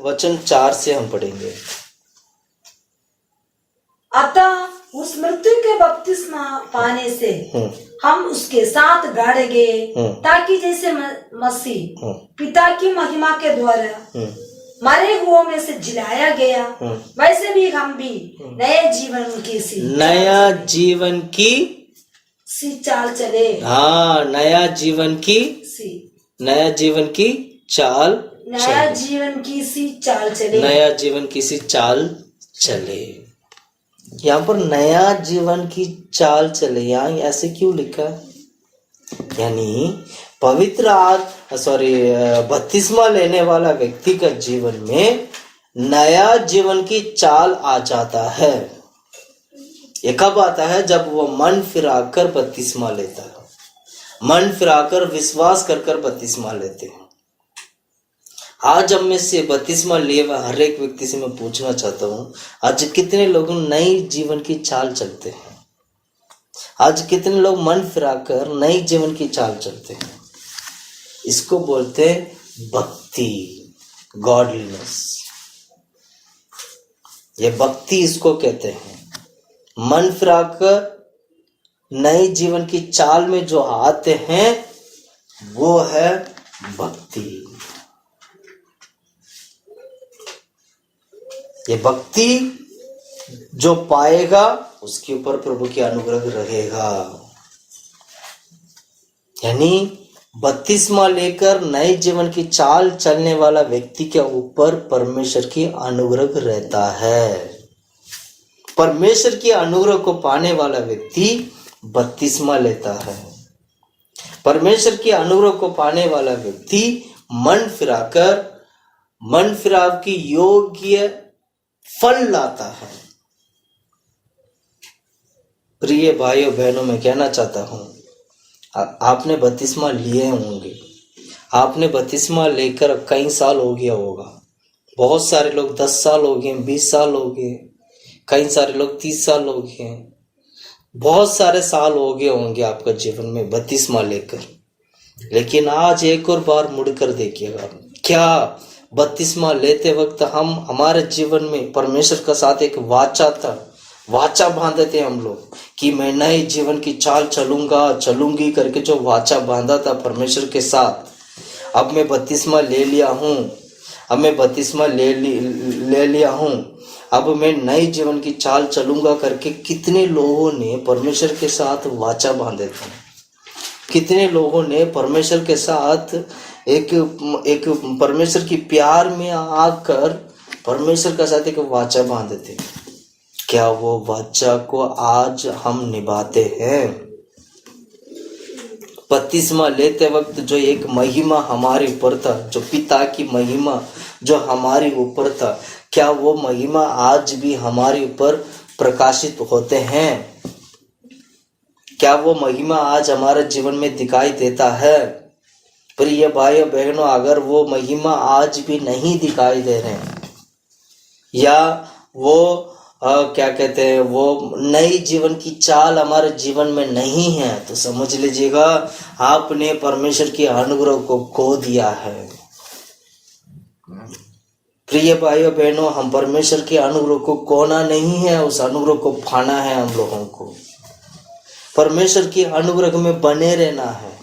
वचन 4 से हम पढ़ेंगे। अतः उस मृत्यु के बपतिस्मा पाने से हम उसके साथ गाड़े गए, ताकि जैसे मसीह पिता की महिमा के द्वारा मरे हुओं में से जिलाया गया, वैसे भी हम भी नए जीवन की सी चाल चले। हाँ, नया जीवन की चाल चले। यहाँ पर नया जीवन की चाल चले, यहाँ ऐसे क्यों लिखा? यानी बपतिस्मा लेने वाला व्यक्ति का जीवन में नया जीवन की चाल आ जाता है। ये कब आता है? जब वो मन फिराकर बपतिस्मा लेता है, मन फिराकर विश्वास कर बपतिस्मा लेते हैं। आज हम में से बपतिस्मा लिए हुए हर एक व्यक्ति से मैं पूछना चाहता हूँ, आज कितने लोग नई जीवन की चाल चलते हैं? आज कितने लोग मन फिराकर नई जीवन की चाल चलते हैं? इसको बोलते हैं भक्ति, गॉडलीनेस। ये भक्ति इसको कहते हैं। मन फिराकर नई जीवन की चाल में जो आते हैं वो है भक्ति। ये भक्ति जो पाएगा उसके ऊपर प्रभु की अनुग्रह रहेगा। यानी बपतिस्मा लेकर नए जीवन की चाल चलने वाला व्यक्ति के ऊपर परमेश्वर की अनुग्रह रहता है। परमेश्वर की अनुग्रह को पाने वाला व्यक्ति बपतिस्मा लेता है। परमेश्वर की अनुग्रह को पाने वाला व्यक्ति मन फिराव की योग्य फल लाता है। प्रिय भाइयों बहनों, मैं कहना चाहता हूं, आपने बपतिस्मा लिए होंगे, आपने बपतिस्मा लेकर कई साल हो गया होगा। बहुत सारे लोग 10 साल हो गए, 20 साल हो गए, कई सारे लोग 30 साल हो गए, बहुत सारे साल हो गए होंगे आपका जीवन में बपतिस्मा लेकर। लेकिन आज एक और बार मुड़कर देखिएगा, क्या बपतिस्मा लेते वक्त हमारे जीवन में परमेश्वर का साथ एक वाचा बांधे थे हम लोग कि मैं नए जीवन की चाल चलूंगी करके जो वाचा बांधा था परमेश्वर के साथ, अब मैं बपतिस्मा ले लिया हूँ, अब मैं नए जीवन की चाल चलूंगा करके कितने लोगों ने परमेश्वर के साथ वाचा बांधे थे? कितने लोगों ने परमेश्वर के साथ एक परमेश्वर की प्यार में आकर परमेश्वर के साथ एक वाचा बांधे थे? क्या वो वाचा को आज हम निभाते हैं? बपतिस्मा लेते वक्त जो एक महिमा हमारे ऊपर था, जो पिता की महिमा जो हमारे ऊपर था, क्या वो महिमा आज भी हमारे ऊपर प्रकाशित होते हैं? क्या वो महिमा आज हमारे जीवन में दिखाई देता है? प्रिय भाइयों बहनों, अगर वो महिमा आज भी नहीं दिखाई दे रहे हैं या वो क्या कहते हैं, वो नई जीवन की चाल हमारे जीवन में नहीं है, तो समझ लीजिएगा आपने परमेश्वर की अनुग्रह को खो दिया है। प्रिय भाइयों बहनों, हम परमेश्वर के अनुग्रह को खोना नहीं है, उस अनुग्रह को पाना है। हम लोगों को परमेश्वर की अनुग्रह में बने रहना है।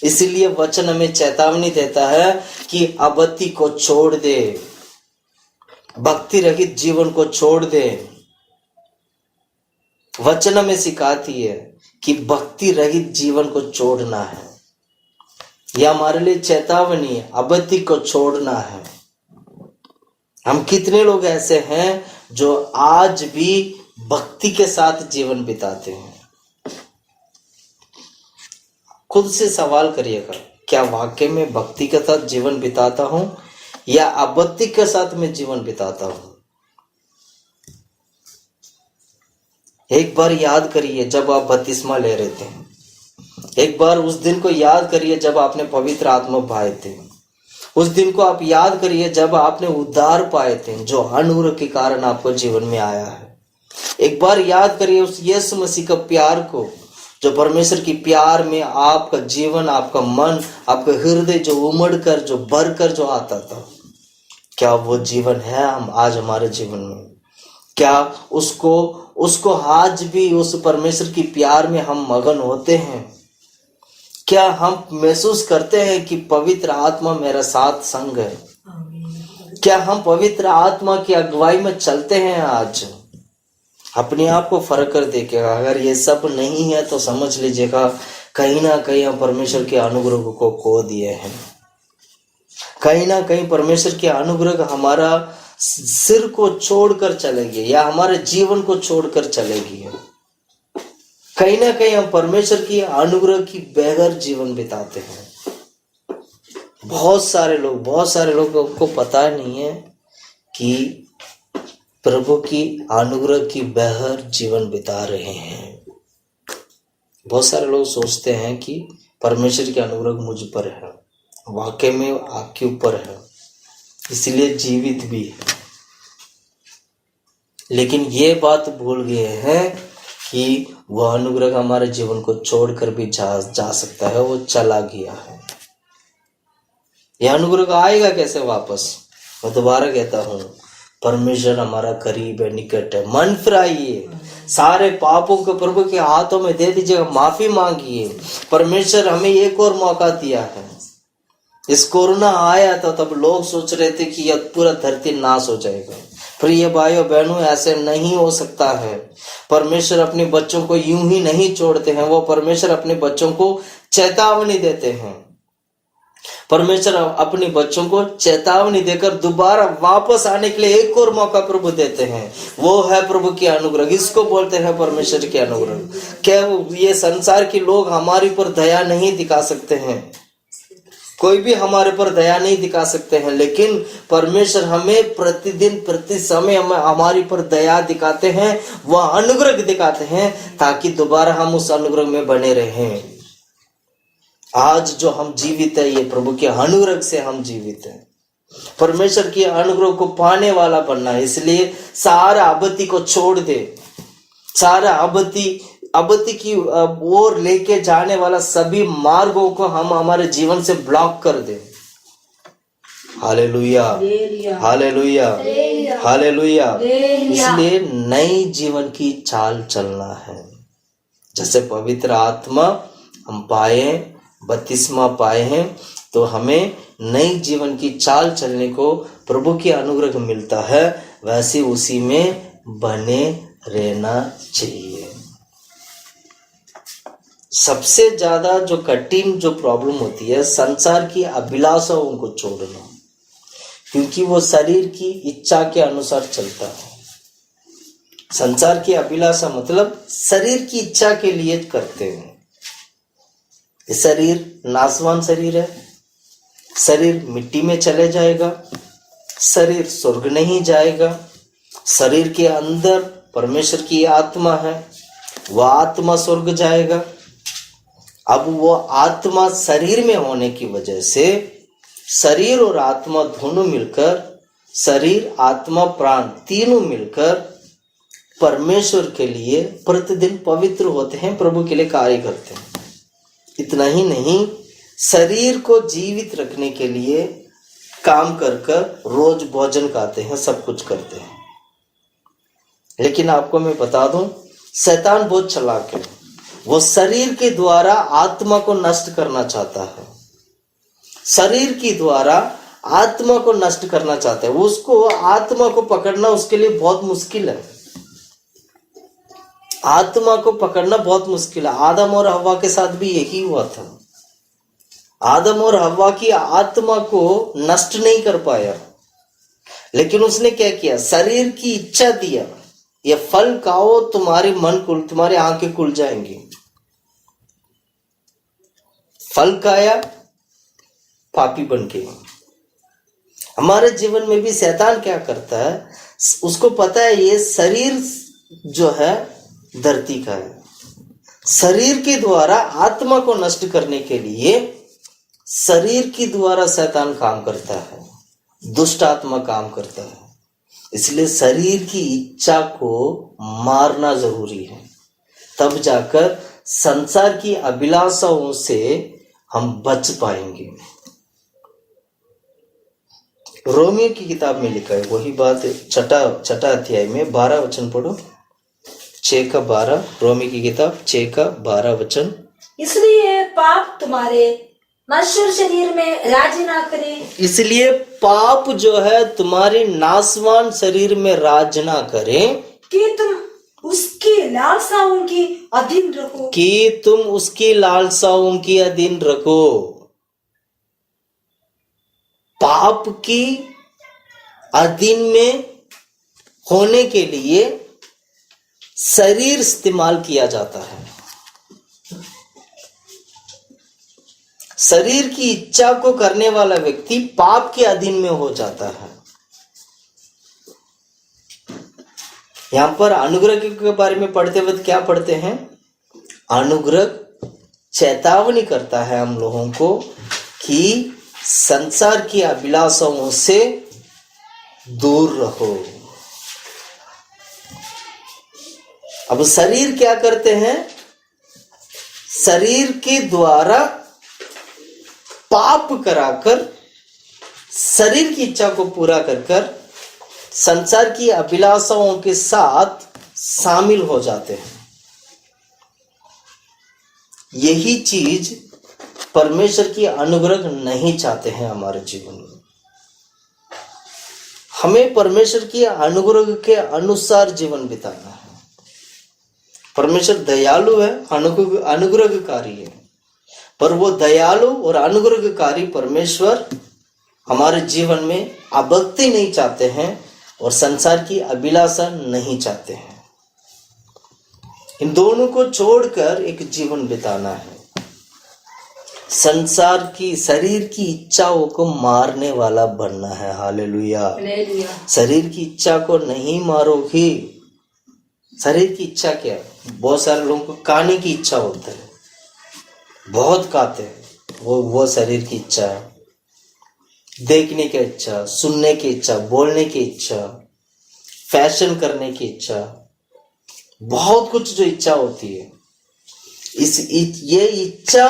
इसीलिए वचन हमें चेतावनी देता है कि अभक्ति को छोड़ दे, भक्ति रहित जीवन को छोड़ दे। वचन हमें सिखाती है कि भक्ति रहित जीवन को छोड़ना है। यह हमारे लिए चेतावनी है, अभक्ति को छोड़ना है। हम कितने लोग ऐसे हैं जो आज भी भक्ति के साथ जीवन बिताते हैं? खुद से सवाल करिएगा, क्या वाकई में भक्ति के साथ जीवन बिताता हूं या आपत्ति के साथ मैं जीवन बिताता हूं? एक बार याद करिए जब आप बपतिस्मा ले रहे थे, एक बार उस दिन को याद करिए जब आपने पवित्र आत्मा पाए थे, उस दिन को आप याद करिए जब आपने उद्धार पाए थे जो अनुग्रह के कारण आपको जीवन में आया है। एक बार याद करिए उस यीशु मसीह का प्यार को, जो परमेश्वर की प्यार में आपका जीवन, आपका मन, आपका हृदय जो उमड़ कर, जो भर कर जो आता था। क्या वो जीवन है हम आज हमारे जीवन में? क्या उसको आज भी उस परमेश्वर की प्यार में हम मगन होते हैं? क्या हम महसूस करते हैं कि पवित्र आत्मा मेरा साथ संग है? क्या हम पवित्र आत्मा की अगुवाई में चलते हैं? आज अपने आप को फर्क कर देखिएगा। अगर ये सब नहीं है तो समझ लीजिएगा कहीं ना कहीं हम परमेश्वर के अनुग्रह को खो दिए हैं। कहीं ना कहीं परमेश्वर के अनुग्रह हमारा सिर को छोड़कर चलेगी या हमारे जीवन को छोड़कर चलेगी। कहीं ना कहीं हम परमेश्वर की अनुग्रह की बगैर जीवन बिताते हैं। बहुत सारे लोगों को पता नहीं है कि प्रभु की अनुग्रह की बगैर जीवन बिता रहे हैं। बहुत सारे लोग सोचते हैं कि परमेश्वर की अनुग्रह मुझ पर है, वाकई में आपके ऊपर है, इसलिए जीवित भी है। लेकिन ये बात भूल गए हैं कि वह अनुग्रह हमारे जीवन को छोड़कर भी जा सकता है, वो चला गया है। यह अनुग्रह आएगा कैसे वापस? मैं दोबारा कहता हूं, परमेश्वर हमारा करीब है, निकट है। मन फिराइए, सारे पापों को प्रभु के हाथों में दे दीजिएगा, माफी मांगिए। परमेश्वर हमें एक और मौका दिया है। इस कोरोना आया था तब लोग सोच रहे थे कि यह पूरा धरती नाश हो जाएगा। प्रिय भाइयों बहनों, ऐसे नहीं हो सकता है। परमेश्वर अपने बच्चों को यूं ही नहीं छोड़ते हैं, वो परमेश्वर अपने बच्चों को चेतावनी देते हैं। परमेश्वर अपने बच्चों को चेतावनी देकर दोबारा वापस आने के लिए एक और मौका प्रभु देते हैं। वो है प्रभु की अनुग्रह, इसको बोलते हैं परमेश्वर की अनुग्रह। क्या ये संसार के लोग हमारे ऊपर दया नहीं दिखा सकते हैं? कोई भी हमारे पर दया नहीं दिखा सकते हैं, लेकिन परमेश्वर हमें प्रतिदिन प्रति समय हमारे पर दया दिखाते हैं, वह अनुग्रह दिखाते हैं ताकि दोबारा हम उस अनुग्रह में बने रहें। आज जो हम जीवित है ये प्रभु के अनुग्रह से हम जीवित हैं। परमेश्वर के अनुग्रह को पाने वाला बनना है, इसलिए सारा आपत्ति को छोड़ दे। सारा आपत्ति की ओर लेके जाने वाला सभी मार्गों को हम हमारे जीवन से ब्लॉक कर दे। Hallelujah, hallelujah, hallelujah. इसलिए नई जीवन की चाल चलना है। जैसे पवित्र आत्मा हम पाए, बपतिस्मा पाए हैं, तो हमें नई जीवन की चाल चलने को प्रभु की अनुग्रह मिलता है, वैसे उसी में बने रहना चाहिए। सबसे ज्यादा जो कठिन जो प्रॉब्लम होती है संसार की अभिलाषाओं को छोड़ना, क्योंकि वो शरीर की इच्छा के अनुसार चलता है। संसार की अभिलाषा मतलब शरीर की इच्छा के लिए करते हैं। ये शरीर नासवान शरीर है, शरीर मिट्टी में चले जाएगा, शरीर स्वर्ग नहीं जाएगा। शरीर के अंदर परमेश्वर की आत्मा है, वह आत्मा स्वर्ग जाएगा। अब वो आत्मा शरीर में होने की वजह से शरीर और आत्मा दोनों मिलकर, शरीर आत्मा प्राण तीनों मिलकर परमेश्वर के लिए प्रतिदिन पवित्र होते हैं, प्रभु के लिए कार्य करते हैं। इतना ही नहीं, शरीर को जीवित रखने के लिए काम कर कर रोज भोजन खाते हैं, सब कुछ करते हैं। लेकिन आपको मैं बता दूं, शैतान बहुत चालाक है। वो शरीर के द्वारा आत्मा को नष्ट करना चाहता है, शरीर के द्वारा आत्मा को नष्ट करना चाहता है। उसको आत्मा को पकड़ना उसके लिए बहुत मुश्किल है। आत्मा को पकड़ना बहुत मुश्किल है। आदम और हव्वा के साथ भी यही हुआ था। आदम और हव्वा की आत्मा को नष्ट नहीं कर पाया, लेकिन उसने क्या किया? शरीर की इच्छा दिया, ये फल खाओ तुम्हारे मन खुल, तुम्हारी आंखें खुल जाएंगी। फल खाया, पापी बन गए। हमारे जीवन में भी शैतान क्या करता है, उसको पता है ये शरीर जो है धरती का है, शरीर के द्वारा आत्मा को नष्ट करने के लिए शरीर के द्वारा शैतान काम करता है, दुष्ट आत्मा काम करता है। इसलिए शरीर की इच्छा को मारना जरूरी है, तब जाकर संसार की अभिलाषाओं से हम बच पाएंगे। रोमियो की किताब में लिखा है वही बात, छठा अध्याय में 12 वचन पढ़ो, 6 का 12, रोमी की किताब 6 का 12 वचन। इसलिए पाप तुम्हारे नश्वर शरीर में राज ना करे, इसलिए पाप जो है तुम्हारी नासवान शरीर में राज ना करे, कि तुम उसकी लालसाओं की अधीन रखो, कि तुम उसकी लालसाओं की अधीन रखो। पाप की अधीन में होने के लिए शरीर इस्तेमाल किया जाता है। शरीर की इच्छा को करने वाला व्यक्ति पाप के अधीन में हो जाता है। यहां पर अनुग्रह के बारे में पढ़ते वक्त क्या पढ़ते हैं? अनुग्रह चेतावनी करता है हम लोगों को कि संसार की अभिलाषाओं से दूर रहो। अब शरीर क्या करते हैं? शरीर के द्वारा पाप कराकर शरीर की इच्छा को पूरा कर संसार की अभिलाषाओं के साथ शामिल हो जाते हैं। यही चीज परमेश्वर की अनुग्रह नहीं चाहते हैं हमारे जीवन में। हमें परमेश्वर की अनुग्रह के अनुसार जीवन बिताना है। परमेश्वर दयालु है, अनुग्रहकारी है, पर वो दयालु और अनुग्रहकारी परमेश्वर हमारे जीवन में अभक्ति नहीं चाहते हैं और संसार की अभिलाषा नहीं चाहते हैं। इन दोनों को छोड़कर एक जीवन बिताना है। संसार की शरीर की इच्छाओं को मारने वाला बनना है। हालेलुया। शरीर की इच्छा को नहीं मारोगी। शरीर की इच्छा क्या है? बहुत सारे लोगों को खाने की इच्छा होता है, बहुत खाते हैं, वो शरीर की इच्छा है। देखने की इच्छा, सुनने की इच्छा, बोलने की इच्छा, फैशन करने की इच्छा, बहुत कुछ जो इच्छा होती है, ये इच्छा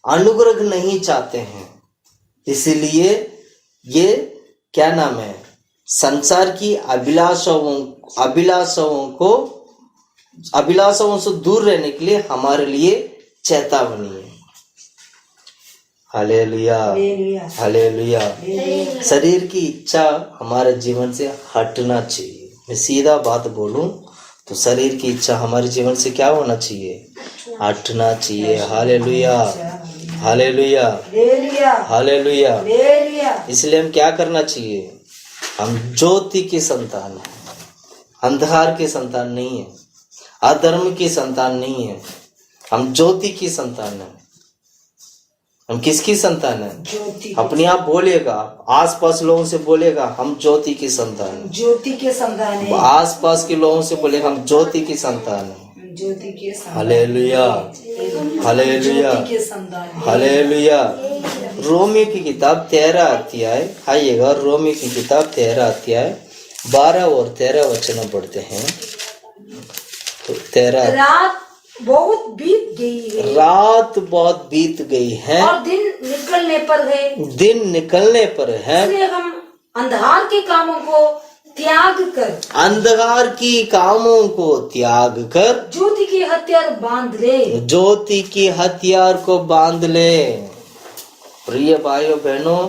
अनुग्रह नहीं चाहते हैं। इसलिए ये क्या नाम है, संसार की अभिलाषाओं से दूर रहने के लिए हमारे लिए चेतावनी है। Hallelujah, hallelujah. शरीर की इच्छा हमारे जीवन से हटना चाहिए। मैं सीधा बात बोलूं तो शरीर की इच्छा हमारे जीवन से क्या होना चाहिए? हटना चाहिए। Hallelujah, hallelujah, hallelujah. इसलिए हम क्या करना चाहिए? हम ज्योति की संतान हैं, अंधकार की संतान नहीं है, अधर्म की संतान नहीं है। हम ज्योति की संतान है। हम किसकी संतान है? अपने आप बोलेगा, आसपास लोगों से बोलेगा हम ज्योति की संतान है। ज्योति के संतान है। आसपास के लोगों से बोलेगा हम ज्योति की संतान है। ज्योति के संतान। Hallelujah, hallelujah, hallelujah. रोमी की किताब 13 अध्याय, आइएगा, रोमी की किताब 13 अध्याय 12 और 13 वचन पढ़ते हैं। तो 13। रात बहुत बीत गई है, रात बहुत बीत गई है और दिन निकलने पर है, दिन निकलने पर है। इसलिए हम अंधकार के कामों को त्याग कर, अंधकार की कामों को त्याग कर ज्योति की हथियार बांध ले, ज्योति की हथियार को बांध ले। प्रिय भाइयों बहनों,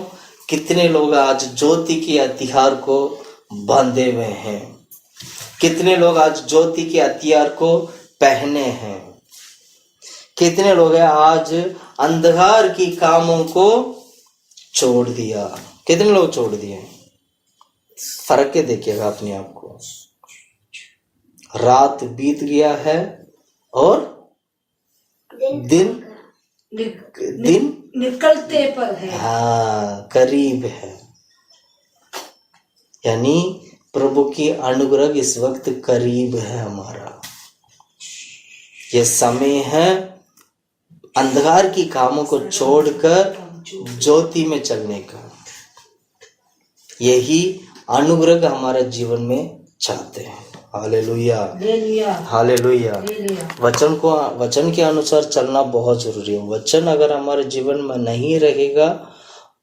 कितने लोग आज ज्योति की हथियार को बांधे हुए हैं? कितने लोग आज ज्योति के हथियार को पहने हैं? कितने लोग हैं आज अंधकार की कामों को छोड़ दिया? कितने लोग छोड़ दिए? फर्क के देखिएगा अपने आप को। रात बीत गया है और दिन निकलते पर है। हाँ, करीब है। यानी प्रभु की अनुग्रह इस वक्त करीब है हमारा। यह समय है अंधकार की कामों को छोड़कर ज्योति में चलने का। यही अनुग्रह हमारे जीवन में चाहते हैं। Hallelujah, hallelujah. वचन के अनुसार चलना बहुत जरूरी है। वचन अगर हमारे जीवन में नहीं रहेगा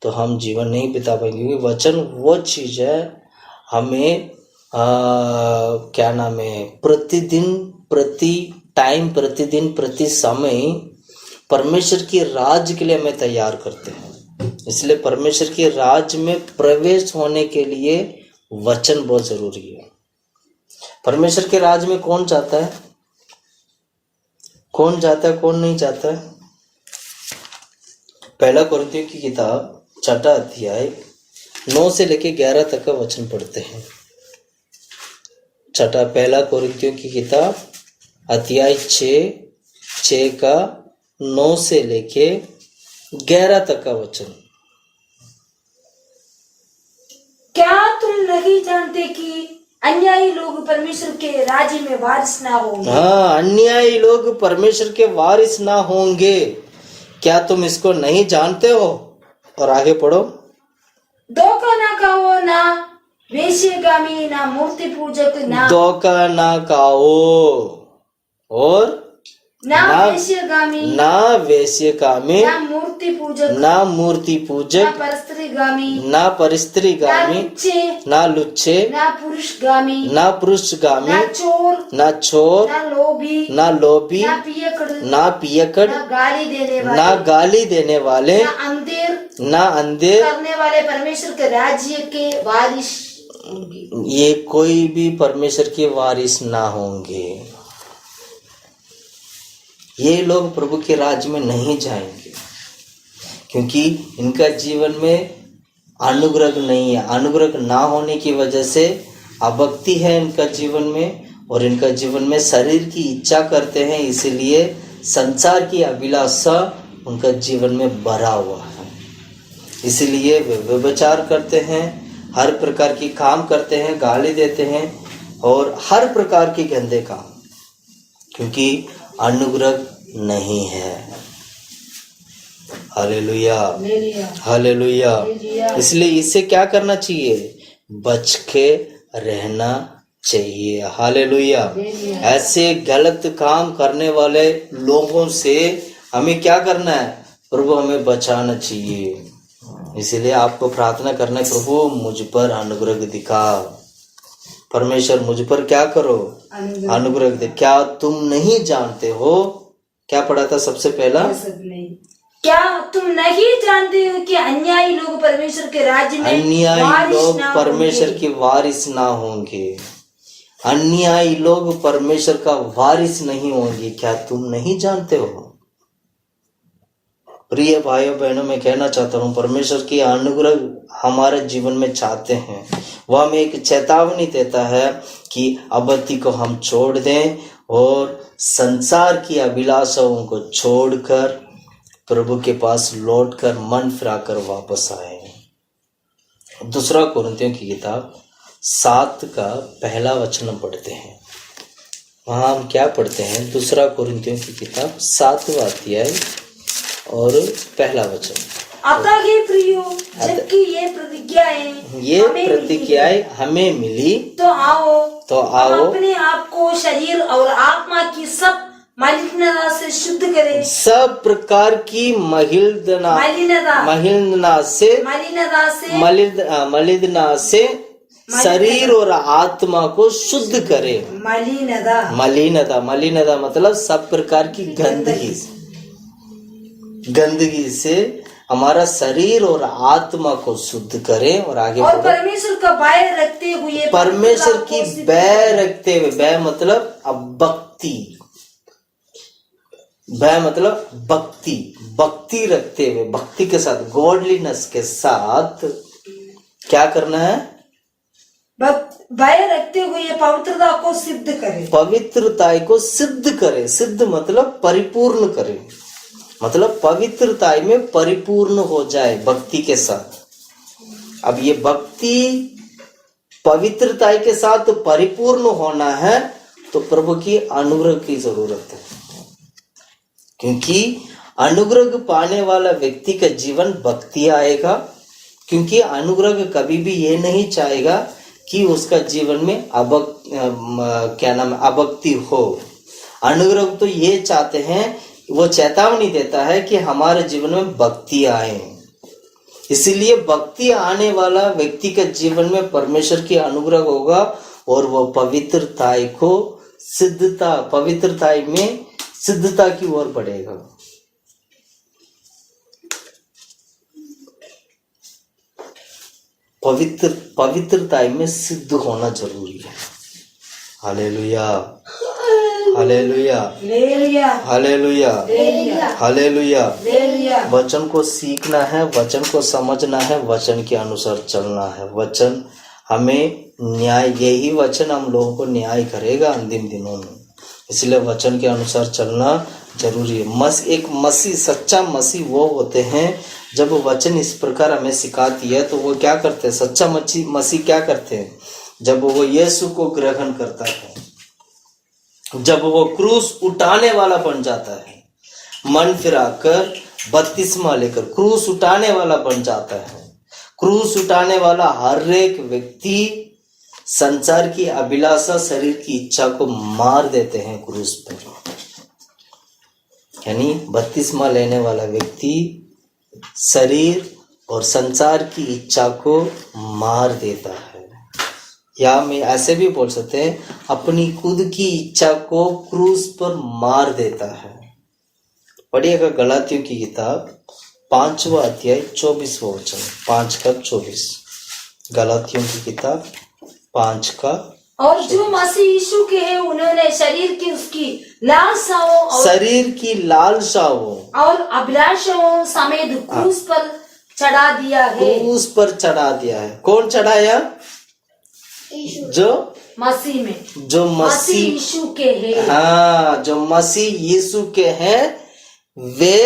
तो हम जीवन नहीं बिता पाएंगे, क्योंकि वचन वो चीज है हमें क्या नाम है, प्रतिदिन प्रति टाइम, प्रतिदिन प्रति समय परमेश्वर के राज्य के लिए हमें तैयार करते हैं। इसलिए परमेश्वर के राज्य में प्रवेश होने के लिए वचन बहुत जरूरी है। परमेश्वर के राज्य में कौन चाहता है, कौन जाता है, कौन नहीं चाहता है? पहला कुरिन्थियों की किताब 6 अध्याय 9 से लेके 11 तक का वचन पढ़ते हैं। पहला कुरिन्थियों की किताब अध्याय 6 का 9 से लेके 11 तक का वचन। क्या तुम नहीं जानते कि अन्यायी लोग परमेश्वर के राज्य में वारिस ना होंगे? हाँ, अन्यायी लोग परमेश्वर के वारिस ना होंगे। क्या तुम इसको नहीं जानते हो? और आगे पढ़ो। धोखा ना खाओ, ना वेश्यगामी, ना मूर्ति पूजक, ना धोखा ना खाओ और ना वेश्यगामी, ना वेश्यगामी, ना मूर्ति पूजक, ना मूर्ति पूजक, ना परस्त्रीगामी, ना परिस्त्रीगामी, ना लुच्चे, ना पुरुषगामी, ना पुरुषगामी, ना चोर, ना चोर, ना लोभी, ना लोभी, ना पियकड़, ना पियकड़, ना गाली देने वाले, ना गाली देने वाले, ना अंधेर, ना अंधेर करने वाले परमेश्वर के राज्य के वारिस होंगे। ये कोई भी परमेश्वर के वारिस ना होंगे। ये लोग प्रभु के राज्य में नहीं जाएंगे, क्योंकि इनका जीवन में अनुग्रह नहीं है। अनुग्रह ना होने की वजह से अभक्ति है इनका जीवन में, और इनका जीवन में शरीर की इच्छा करते हैं, इसीलिए संसार की अभिलाषा उनका जीवन में भरा हुआ है। इसीलिए वे व्यभिचार करते हैं, हर प्रकार की काम करते हैं, गाली देते हैं और हर प्रकार के गंदे काम, क्योंकि अनुग्रह नहीं है। Hallelujah, hallelujah. इसलिए इससे क्या करना चाहिए? बच के रहना चाहिए। हालेलुया। ऐसे गलत काम करने वाले लोगों से हमें क्या करना है? प्रभु हमें बचाना चाहिए। इसलिए आपको प्रार्थना करना है, प्रभु मुझ पर अनुग्रह दिखा। परमेश्वर मुझ पर क्या करो? अनुग्रह दे। क्या तुम नहीं जानते हो? क्या पढ़ा था सबसे पहला? क्या तुम नहीं जानते हो कि अन्यायी लोग परमेश्वर के राज्य में अन्यायी लोग परमेश्वर के वारिस ना होंगे। अन्यायी लोग परमेश्वर का वारिस नहीं होंगे। क्या तुम नहीं जानते हो? प्रिय भाइयों बहनों, मैं कहना चाहता हूँ, परमेश्वर की अनुग्रह हमारे जीवन में चाहते हैं। वह हमें एक चेतावनी देता है कि अभक्ति को हम छोड़ दें और संसार की अभिलाषाओं को छोड़कर प्रभु के पास लौटकर मन फिराकर वापस आए। दूसरा कुरिन्थियों की किताब 7 का पहला वचन पढ़ते हैं। वहां हम क्या पढ़ते हैं? दूसरा कुरिन्थियों की किताब 7वां अध्याय और पहला वचन। अतः हे प्रियो, जबकि ये प्रतिज्ञाएं हमें मिली, तो आओ हम अपने आप को शरीर और आत्मा की सब मलिनता से शुद्ध करें। सब प्रकार की मलिनता से शरीर और आत्मा को शुद्ध करे। मलिनता मतलब सब प्रकार की गंदगी से हमारा शरीर और आत्मा को शुद्ध करें। और आगे और परमेश्वर का भय रखते हुए, परमेश्वर की भय रखते हुए, भय मतलब भक्ति, भय मतलब भक्ति रखते हुए, भक्ति के साथ, गॉडलीनेस के साथ क्या करना है? भय रखते हुए पवित्रता को सिद्ध करें। पवित्रता को सिद्ध करें। सिद्ध मतलब परिपूर्ण करें, मतलब पवित्रता में परिपूर्ण हो जाए भक्ति के साथ। अब ये भक्ति पवित्रता के साथ परिपूर्ण होना है तो प्रभु की अनुग्रह की जरूरत है, क्योंकि अनुग्रह पाने वाला व्यक्ति का जीवन भक्ति आएगा। क्योंकि अनुग्रह कभी भी ये नहीं चाहेगा कि उसका जीवन में अभक्ति हो। अनुग्रह तो ये चाहते हैं, वो चेतावनी देता है कि हमारे जीवन में भक्ति आए। इसीलिए भक्ति आने वाला व्यक्ति के जीवन में परमेश्वर की अनुग्रह होगा और वो पवित्रता में सिद्धता की ओर बढ़ेगा। पवित्रता में सिद्ध होना जरूरी है। Hallelujah, hallelujah, hallelujah, hallelujah. वचन को सीखना है, वचन को समझना है, वचन के अनुसार चलना है। वचन हमें न्याय, यही वचन हम लोगों को न्याय करेगा अंतिम दिनों में। इसलिए वचन के अनुसार चलना जरूरी है। एक मसीह, सच्चा मसीह वो होते हैं जब वचन इस प्रकार हमें सिखाती है तो वो क्या करते हैं, सच्चा मसीह क्या करते हैं, जब वो यीशु को ग्रहण करता है, जब वो क्रूस उठाने वाला बन जाता है, मन फिराकर बपतिस्मा लेकर क्रूस उठाने वाला बन जाता है। क्रूस उठाने वाला हर एक व्यक्ति संसार की अभिलाषा, शरीर की इच्छा को मार देते हैं क्रूस पर। यानी बपतिस्मा लेने वाला व्यक्ति शरीर और संसार की इच्छा को मार देता है, या मैं ऐसे भी बोल सकते हैं अपनी खुद की इच्छा को क्रूस पर मार देता है। पढ़िएगा गलातियों की किताब 5वां अध्याय 24वां वचन, 5:24। गलातियों की किताब 5 का। और जो मसीह यीशु के हैं उन्होंने शरीर की उसकी लालसाओं और अभिलाषाओं समेत क्रूस पर चढ़ा दिया है। क्रूस पर चढ़ा दिया है। कौन चढ़ाया? जो मसीह यीशु के हैं। हाँ, जो मसीह यीशु के हैं वे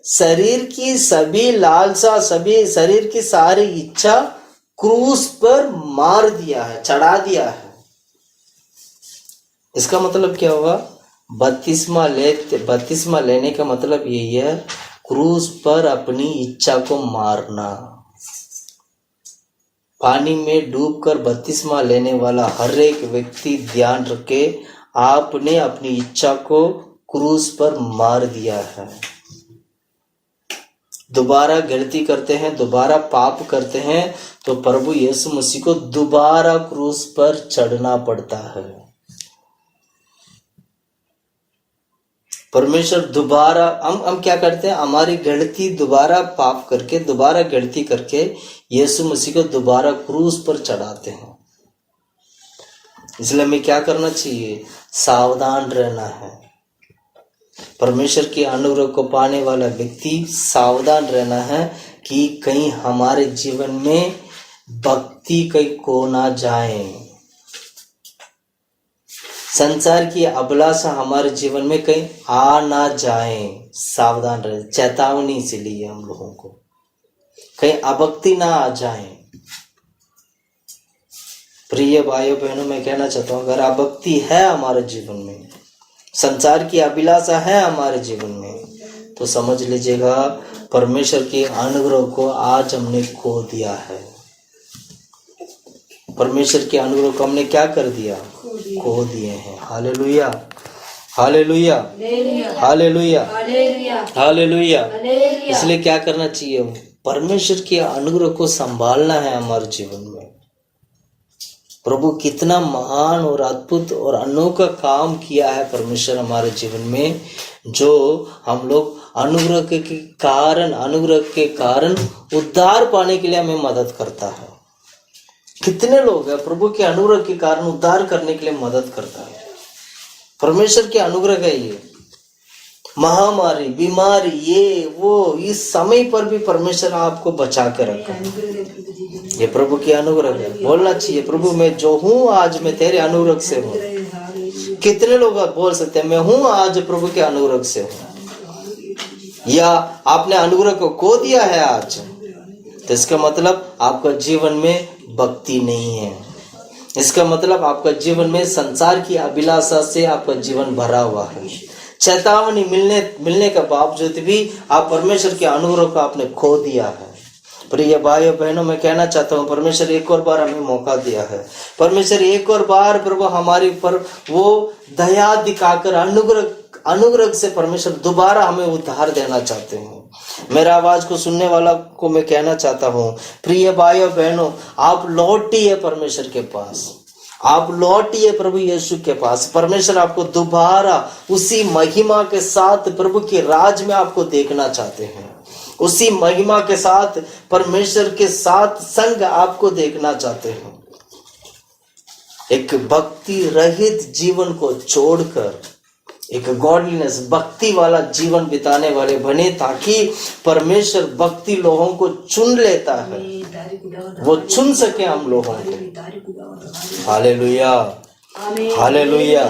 शरीर की सभी लालसा, सभी शरीर की सारी इच्छा क्रूस पर मार दिया है, चढ़ा दिया है। इसका मतलब क्या हुआ? बपतिस्मा लेने का मतलब यही है, क्रूस पर अपनी इच्छा को मारना। पानी में डूबकर बपतिस्मा लेने वाला हर एक व्यक्ति ध्यान रखे, आपने अपनी इच्छा को क्रूस पर मार दिया है। दोबारा गलती करते हैं, दोबारा पाप करते हैं तो प्रभु यीशु मसीह को दोबारा क्रूस पर चढ़ना पड़ता है। परमेश्वर दोबारा, हम क्या करते हैं, हमारी गलती दोबारा पाप करके, दोबारा गलती करके यीशु मसीह को दोबारा क्रूस पर चढ़ाते हैं। इसलिए हमें क्या करना चाहिए? सावधान रहना है। परमेश्वर के अनुग्रह को पाने वाला व्यक्ति सावधान रहना है कि कहीं हमारे जीवन में भक्ति कहीं खो ना जाए, संसार की अभिलाषा हमारे जीवन में कहीं आ ना जाए। सावधान रहे, चेतावनी से लिए हम लोगों को कहीं अभक्ति ना आ जाए। प्रिय भाइयों बहनों, मैं कहना चाहता हूं, अगर अभक्ति है हमारे जीवन में, संसार की अभिलाषा है हमारे जीवन में, तो समझ लीजिएगा परमेश्वर के अनुग्रह को आज हमने खो दिया है। परमेश्वर के अनुग्रह को हमने क्या कर दिया? खो दिए हैं। Hallelujah, hallelujah, hallelujah, hallelujah. इसलिए क्या करना चाहिए? परमेश्वर के अनुग्रह को संभालना है हमारे जीवन में। प्रभु कितना महान और अद्भुत और अनोखा काम किया है परमेश्वर हमारे जीवन में, जो हम लोग अनुग्रह के कारण उद्धार पाने के लिए हमें मदद करता है। कितने लोग हैं प्रभु के अनुग्रह के कारण उद्धार करने के लिए मदद करता है। परमेश्वर के अनुग्रह है ये। महामारी, बीमारी, ये वो, इस समय पर भी परमेश्वर आपको बचा के रखा। ये प्रभु की अनुग्रह है। बोलना चाहिए, प्रभु मैं जो हूँ आज मैं तेरे अनुग्रह से हूँ। कितने लोग बोल सकते हैं मैं हूँ आज प्रभु के अनुग्रह से हूँ? या आपने अनुग्रह को खो दिया है आज, तो इसका मतलब आपका जीवन में भक्ति नहीं है। इसका मतलब आपका जीवन में संसार की अभिलाषा से आपका जीवन भरा हुआ है। चेतावनी मिलने के बावजूद भी आप परमेश्वर के अनुग्रह को आपने खो दिया है। प्रिय भाइयों बहनों, मैं कहना चाहता हूँ परमेश्वर एक और बार हमें मौका दिया है। परमेश्वर एक और बार प्रभु हमारे ऊपर वो दया दिखाकर अनुग्रह से परमेश्वर दोबारा हमें उद्धार देना चाहते हैं। मेरा आवाज को सुनने वाला को मैं कहना चाहता हूँ, प्रिय भाइयों बहनों, आप लौटिए परमेश्वर के पास, आप लौटिए प्रभु यीशु के पास। परमेश्वर आपको दोबारा उसी महिमा के साथ प्रभु के राज में आपको देखना चाहते हैं। उसी महिमा के साथ परमेश्वर के साथ संग आपको देखना चाहते हैं। एक भक्ति रहित जीवन को छोड़कर एक गॉडलीनेस, भक्ति वाला जीवन बिताने वाले बने, ताकि परमेश्वर भक्ति लोगों को चुन लेता है, वो चुन सके हम लोगों को। Hallelujah, hallelujah,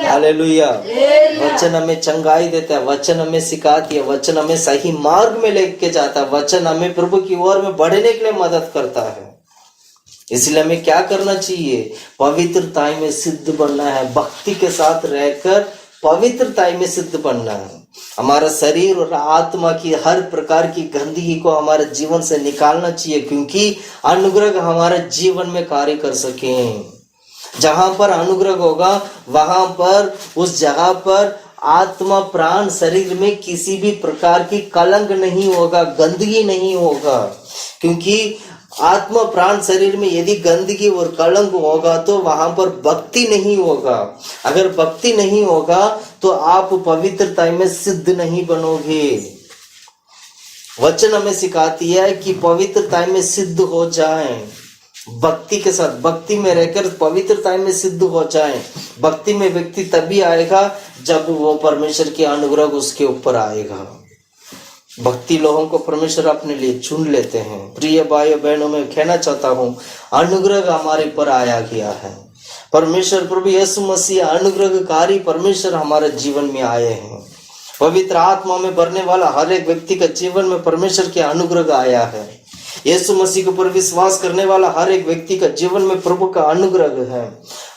hallelujah. वचन हमें चंगाई देता है, वचन हमें सिखाती है, वचन हमें सही मार्ग में लेके जाता है, वचन हमें प्रभु की ओर में बढ़ने के लिए मदद करता है। इसलिए हमें क्या करना चाहिए? पवित्रता में सिद्ध बनना है, भक्ति के साथ रहकर पवित्रता में सिद्ध बनना है। हमारा शरीर और आत्मा की हर प्रकार की गंदगी को हमारे जीवन से निकालना चाहिए, क्योंकि अनुग्रह हमारे जीवन में कार्य कर सके। जहां पर अनुग्रह होगा वहां पर, उस जगह पर आत्मा प्राण शरीर में किसी भी प्रकार की कलंक नहीं होगा, गंदगी नहीं होगा। क्योंकि आत्मा प्राण शरीर में यदि गंदगी और कलंक होगा तो वहां पर भक्ति नहीं होगा। अगर भक्ति नहीं होगा तो आप पवित्रता में सिद्ध नहीं बनोगे। वचन हमें सिखाती है कि पवित्रता में सिद्ध हो जाएं, भक्ति के साथ, भक्ति में रहकर पवित्रता में सिद्ध हो जाएं। भक्ति में व्यक्ति तभी आएगा जब वो परमेश्वर की अनुग्रह उसके ऊपर आएगा। भक्ति लोगों को परमेश्वर अपने लिए चुन लेते हैं। प्रिय भाइयों बहनों, मैं कहना चाहता हूँ अनुग्रह हमारे पर आया गया है। परमेश्वर प्रभु यीशु मसीह अनुग्रहकारी परमेश्वर हमारे जीवन में आए हैं। पवित्र आत्मा में भरने वाला हर एक व्यक्ति का जीवन में परमेश्वर के अनुग्रह आया है। यीशु मसीह के ऊपर विश्वास करने वाला हर एक व्यक्ति का जीवन में प्रभु का अनुग्रह है।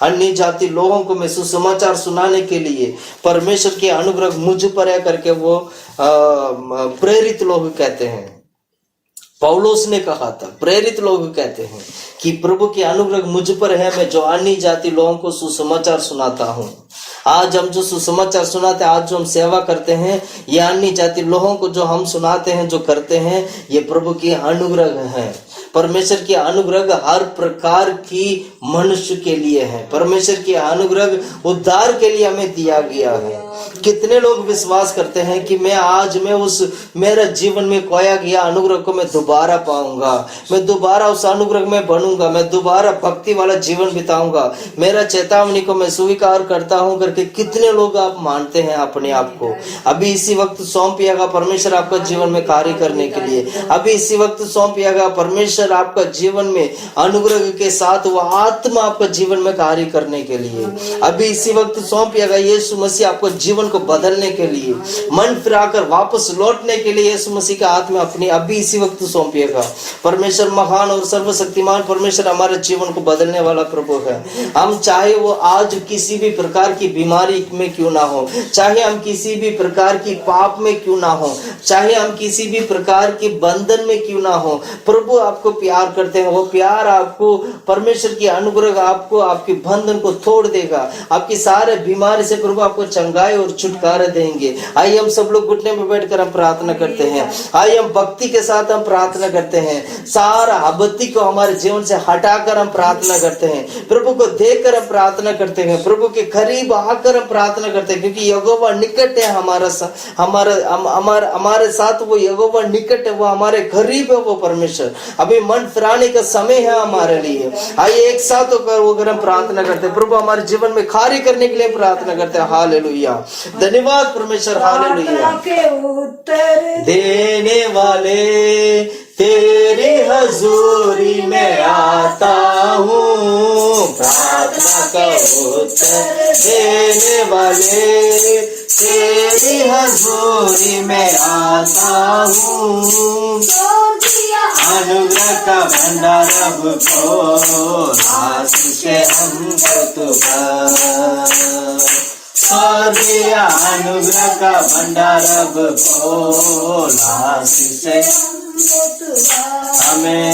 अन्य जाति लोगों को मैं सुसमाचार सुनाने के लिए परमेश्वर के अनुग्रह मुझ पर है करके वो प्रेरित लोग कहते हैं। पौलुस ने कहा था, प्रेरित लोग कहते हैं कि प्रभु के अनुग्रह मुझ पर है, मैं जो अन्य जाति लोगों को सुसमाचार सुनाता हूँ। आज हम जो सुसमाचार सुनाते हैं, आज जो हम सेवा करते हैं, ये अन्य जाति लोगों को जो हम सुनाते हैं, जो करते हैं, ये प्रभु की अनुग्रह है। परमेश्वर की अनुग्रह हर प्रकार की मनुष्य के लिए है। परमेश्वर की अनुग्रह उद्धार के लिए हमें दिया गया है। कितने लोग विश्वास करते हैं कि मैं उस मेरा जीवन में खोया गया अनुग्रह को मैं दोबारा पाऊंगा, मैं दोबारा उस अनुग्रह में बनूंगा, मैं दोबारा भक्ति वाला जीवन बिताऊंगा, मेरा चेतावनी को मैं स्वीकार करता हूं करके कितने लोग आप मानते हैं अपने आप को? अभी इसी वक्त सौंपिएगा परमेश्वर आपका जीवन में कार्य करने के लिए। अभी इसी वक्त सौंपिएगा परमेश्वर आपका जीवन में अनुग्रह के साथ वो आत्मा आपका जीवन में कार्य करने के लिए। अभी इसी वक्त सौंपिएगा यीशु मसीह आपको जीवन को बदलने के लिए, मन फिराकर वापस लौटने के लिए यीशु मसीह का आत्मा अपनी अभी इसी वक्त सौंपिएगा। परमेश्वर महान और सर्वशक्तिमान परमेश्वर हमारे जीवन को बदलने वाला प्रभु है। हम चाहे वो आज किसी भी प्रकार की बीमारी में क्यों ना हो, चाहे हम किसी भी प्रकार की पाप में क्यों ना हो, चाहे हम किसी भी प्रकार के बंधन में क्यों ना हो, प्रभु आपको प्यार करते हैं। वो प्यार आपको, परमेश्वर की अनुग्रह आपको आपके बंधन को तोड़ देगा। आपकी सारे बीमारी से प्रभु आपको चंगाई और छुटकारा देंगे। आइए हम सब लोग घुटने में बैठकर हम प्रार्थना करते हैं। आइए हम भक्ति के साथ हम प्रार्थना करते हैं। सारा आपत्ति को हमारे जीवन से हटाकर हम प्रार्थना करते हैं। प्रभु को देखकर हम प्रार्थना करते हैं। प्रभु के करीब आकर हम प्रार्थना करते हैं, क्योंकि यहोवा निकट है हमारे साथ। वो यहोवा निकट है, वो हमारे करीब है वो परमेश्वर। अभी मन फिराने का समय है हमारे लिए। आइए एक साथ होकर हम प्रार्थना करते हैं। प्रभु हमारे जीवन में कार्य करने के लिए प्रार्थना करते हैं। हालेलुया, धन्यवाद परमेश्वर। हालेलुया। देने वाले तेरी हजूरी में आता हूँ, प्रार्थना का उत्तर देने वाले तेरी हजूरी में आता हूँ। अनुग्रह का भंडार अब खोल, आशीष हमको तू भर। स्वर्गीय अनुग्रह का भंडार अब खोल, आशीष हमें